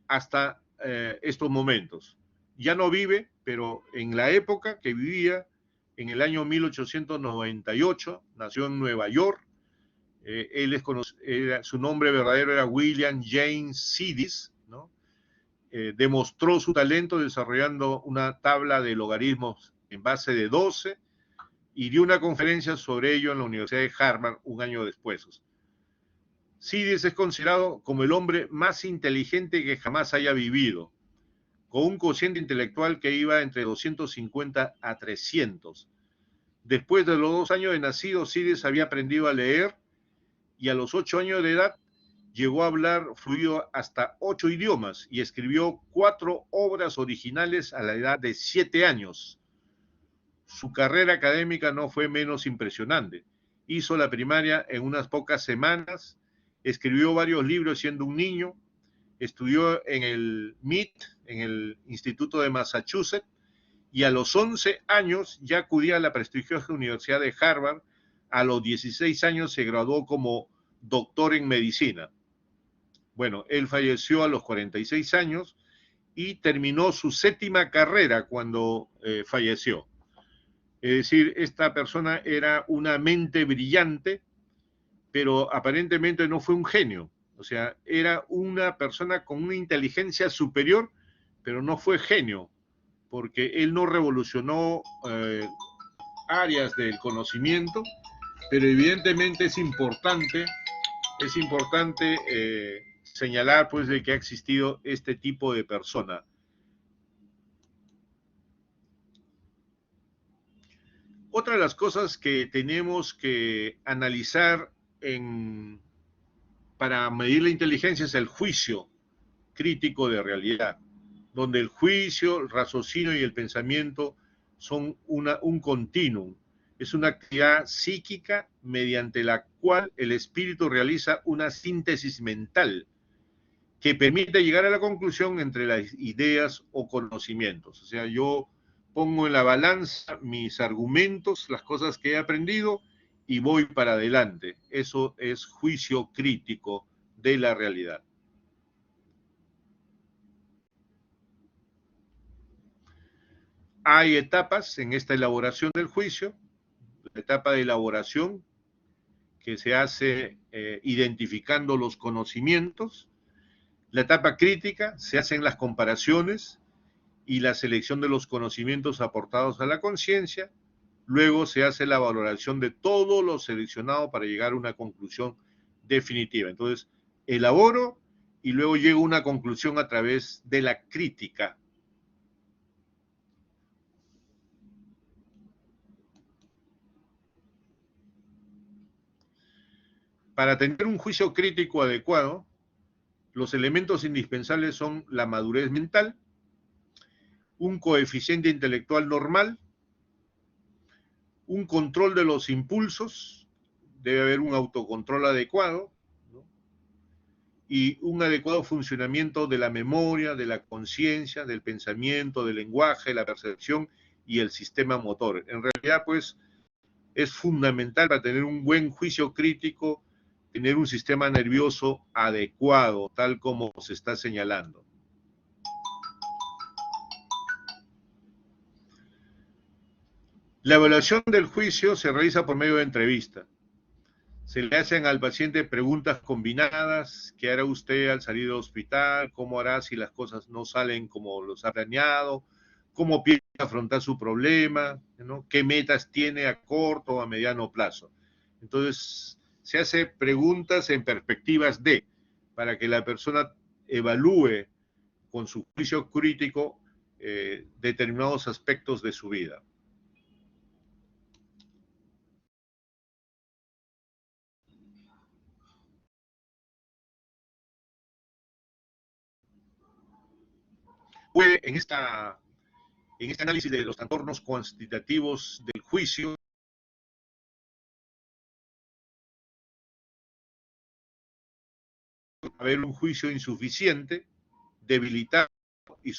hasta estos momentos. Ya no vive, pero en la época que vivía, en el año 1898, nació en Nueva York. Su nombre verdadero era William James Sidis, ¿no? Demostró su talento desarrollando una tabla de logaritmos en base de 12 y dio una conferencia sobre ello en la Universidad de Harvard un año después. Sidis es considerado como el hombre más inteligente que jamás haya vivido, con un cociente intelectual que iba entre 250 a 300. Después de los 2 años de nacido, Sidis había aprendido a leer y a los 8 años de edad llegó a hablar fluido hasta 8 idiomas y escribió 4 obras originales a la edad de 7 años. Su carrera académica no fue menos impresionante. Hizo la primaria en unas pocas semanas, escribió varios libros siendo un niño, estudió en el MIT, en el Instituto de Massachusetts, y a los 11 años ya acudía a la prestigiosa Universidad de Harvard. A los 16 años se graduó como doctor en medicina. Bueno, él falleció a los 46 años y terminó su 7ª carrera cuando falleció. Es decir, esta persona era una mente brillante, pero aparentemente no fue un genio. O sea, era una persona con una inteligencia superior, pero no fue genio, porque él no revolucionó áreas del conocimiento, pero evidentemente es importante señalar pues de que ha existido este tipo de persona. Otra de las cosas que tenemos que analizar para medir la inteligencia es el juicio crítico de realidad, donde el juicio, el raciocinio y el pensamiento son un continuum. Es una actividad psíquica mediante la cual el espíritu realiza una síntesis mental que permite llegar a la conclusión entre las ideas o conocimientos. O sea, yo pongo en la balanza mis argumentos, las cosas que he aprendido y voy para adelante. Eso es juicio crítico de la realidad. Hay etapas en esta elaboración del juicio. La etapa de elaboración que se hace identificando los conocimientos. La etapa crítica se hacen las comparaciones y la selección de los conocimientos aportados a la conciencia. Luego se hace la valoración de todo lo seleccionado para llegar a una conclusión definitiva. Entonces, elaboro y luego llego a una conclusión a través de la crítica. Para tener un juicio crítico adecuado, los elementos indispensables son la madurez mental, un coeficiente intelectual normal, un control de los impulsos, debe haber un autocontrol adecuado, ¿no? Y un adecuado funcionamiento de la memoria, de la conciencia, del pensamiento, del lenguaje, la percepción y el sistema motor. En realidad, pues, es fundamental para tener un buen juicio crítico, tener un sistema nervioso adecuado, tal como se está señalando. La evaluación del juicio se realiza por medio de entrevista. Se le hacen al paciente preguntas combinadas: ¿qué hará usted al salir del hospital? ¿Cómo hará si las cosas no salen como los ha planeado? ¿Cómo piensa afrontar su problema? ¿No? ¿Qué metas tiene a corto o a mediano plazo? Entonces, se hace preguntas en perspectivas para que la persona evalúe con su juicio crítico determinados aspectos de su vida. En este análisis de los trastornos cuantitativos del juicio, haber un juicio insuficiente, debilitado y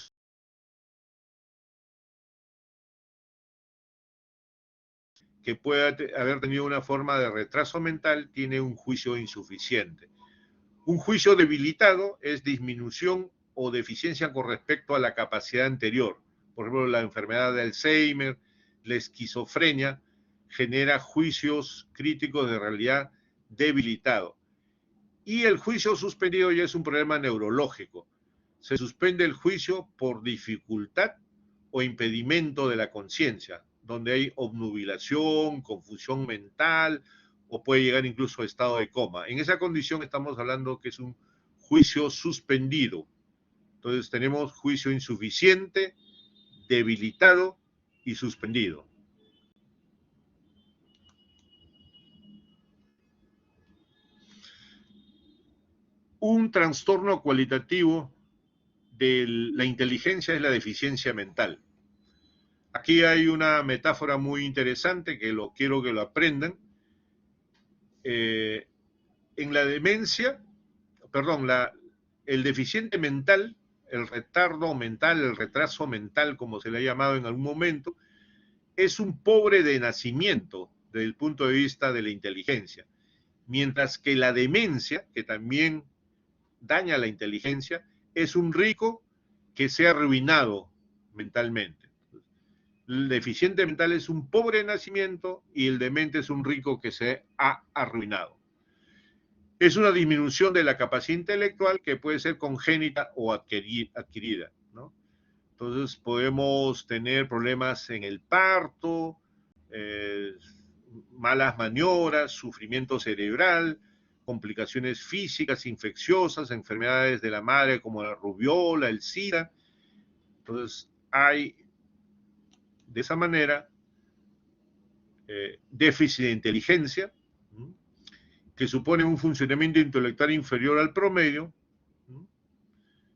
que pueda haber tenido una forma de retraso mental, tiene un juicio insuficiente. Un juicio debilitado es disminución o deficiencia con respecto a la capacidad anterior. Por ejemplo, la enfermedad de Alzheimer, la esquizofrenia, genera juicios críticos de realidad debilitados. Y el juicio suspendido ya es un problema neurológico. Se suspende el juicio por dificultad o impedimento de la conciencia, donde hay obnubilación, confusión mental, o puede llegar incluso a estado de coma. En esa condición estamos hablando que es un juicio suspendido. Entonces tenemos juicio insuficiente, debilitado y suspendido. Un trastorno cualitativo de la inteligencia es la deficiencia mental. Aquí hay una metáfora muy interesante que quiero que lo aprendan. En la demencia, perdón, el deficiente mental, el retardo mental, el retraso mental, como se le ha llamado en algún momento, es un pobre de nacimiento desde el punto de vista de la inteligencia. Mientras que la demencia, que también daña la inteligencia, es un rico que se ha arruinado mentalmente. El deficiente mental es un pobre de nacimiento y el demente es un rico que se ha arruinado. Es una disminución de la capacidad intelectual que puede ser congénita o adquirida, ¿no? Entonces podemos tener problemas en el parto, malas maniobras, sufrimiento cerebral, complicaciones físicas, infecciosas, enfermedades de la madre como la rubiola, el SIDA. Entonces, hay de esa manera déficit de inteligencia, que supone un funcionamiento intelectual inferior al promedio.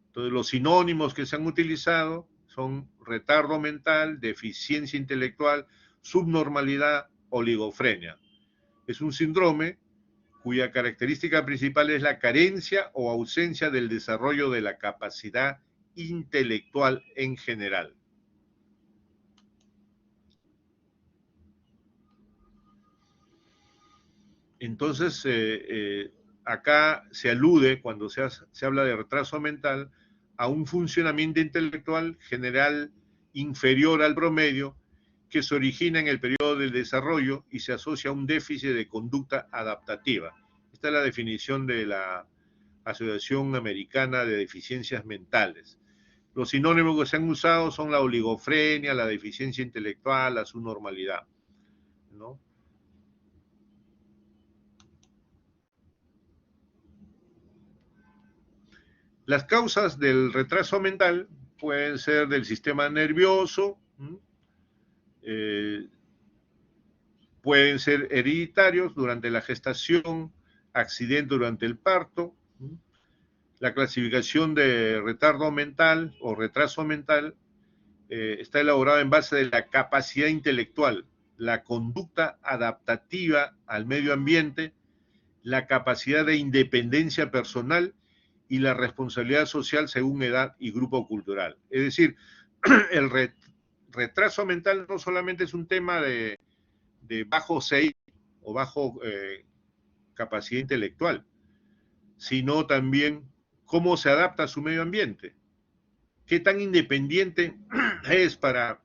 Entonces, los sinónimos que se han utilizado son retardo mental, deficiencia intelectual, subnormalidad, oligofrenia. Es un síndrome cuya característica principal es la carencia o ausencia del desarrollo de la capacidad intelectual en general. Entonces, acá se alude, cuando se habla de retraso mental, a un funcionamiento intelectual general inferior al promedio que se origina en el periodo del desarrollo y se asocia a un déficit de conducta adaptativa. Esta es la definición de la Asociación Americana de Deficiencias Mentales. Los sinónimos que se han usado son la oligofrenia, la deficiencia intelectual, la subnormalidad, ¿no? Las causas del retraso mental pueden ser del sistema nervioso, pueden ser hereditarios durante la gestación, accidente durante el parto. La clasificación de retardo mental o retraso mental está elaborada en base de la capacidad intelectual, la conducta adaptativa al medio ambiente, la capacidad de independencia personal y la responsabilidad social según edad y grupo cultural. Es decir, el retraso mental no solamente es un tema de bajo CI o bajo capacidad intelectual, sino también cómo se adapta a su medio ambiente, qué tan independiente es para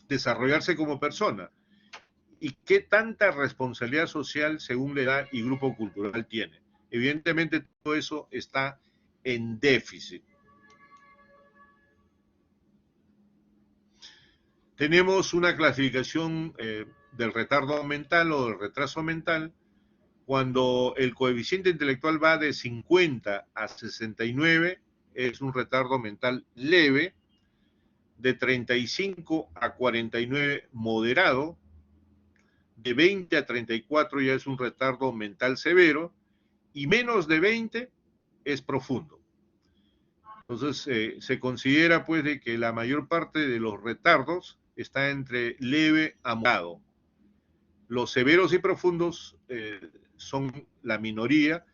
desarrollarse como persona y qué tanta responsabilidad social según la edad y grupo cultural tiene. Evidentemente todo eso está en déficit. Tenemos una clasificación del retardo mental o del retraso mental cuando el coeficiente intelectual va de 50 a 69, es un retardo mental leve, de 35 a 49 moderado, de 20 a 34 ya es un retardo mental severo, y menos de 20 es profundo. Entonces, se considera pues de que la mayor parte de los retardos está entre leve a moderado. Los severos y profundos son la minoría,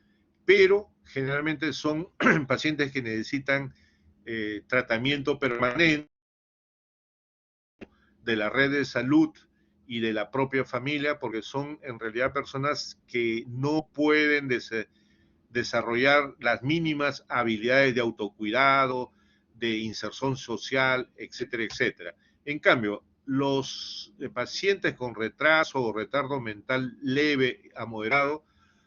pero generalmente son pacientes que necesitan tratamiento permanente de la red de salud y de la propia familia, porque son en realidad personas que no pueden desarrollar las mínimas habilidades de autocuidado, de inserción social, etcétera, etcétera. En cambio, los pacientes con retraso o retardo mental leve a moderado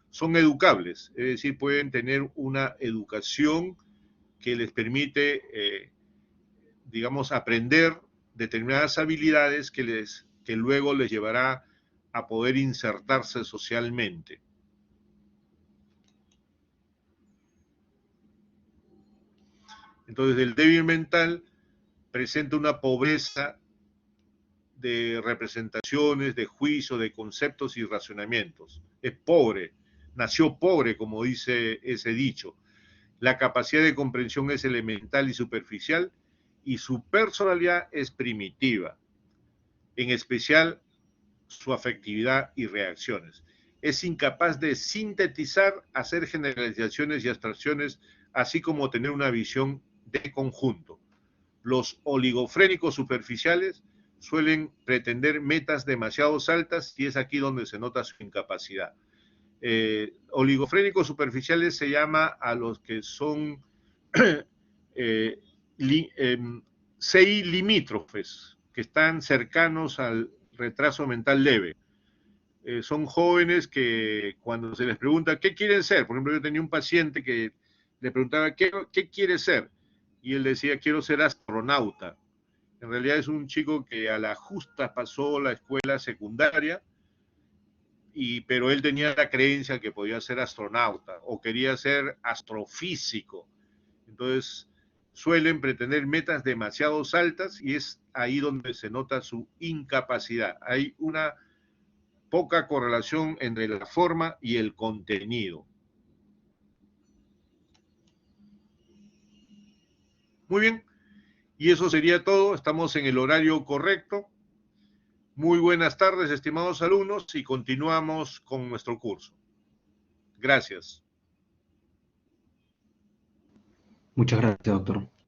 son educables, es decir, pueden tener una educación que les permite, digamos, aprender determinadas habilidades que luego les llevará a poder insertarse socialmente. Entonces, el débil mental presenta una pobreza de representaciones, de juicios, de conceptos y razonamientos. Es pobre, nació pobre, como dice ese dicho. La capacidad de comprensión es elemental y superficial y su personalidad es primitiva, en especial su afectividad y reacciones. Es incapaz de sintetizar, hacer generalizaciones y abstracciones, así como tener una visión de conjunto. Los oligofrénicos superficiales suelen pretender metas demasiado altas y es aquí donde se nota su incapacidad. Oligofrénicos superficiales se llama a los que son CI limítrofes, que están cercanos al retraso mental leve. Son jóvenes que cuando se les pregunta qué quieren ser, por ejemplo, yo tenía un paciente que le preguntaba ¿qué quiere ser? Y él decía quiero ser astronauta. En realidad es un chico que a la justa pasó la escuela secundaria pero él tenía la creencia que podía ser astronauta o quería ser astrofísico. Entonces, suelen pretender metas demasiado altas y es ahí donde se nota su incapacidad. Hay una poca correlación entre la forma y el contenido. Muy bien, y eso sería todo. Estamos en el horario correcto. Muy buenas tardes, estimados alumnos, y continuamos con nuestro curso. Gracias. Muchas gracias, doctor.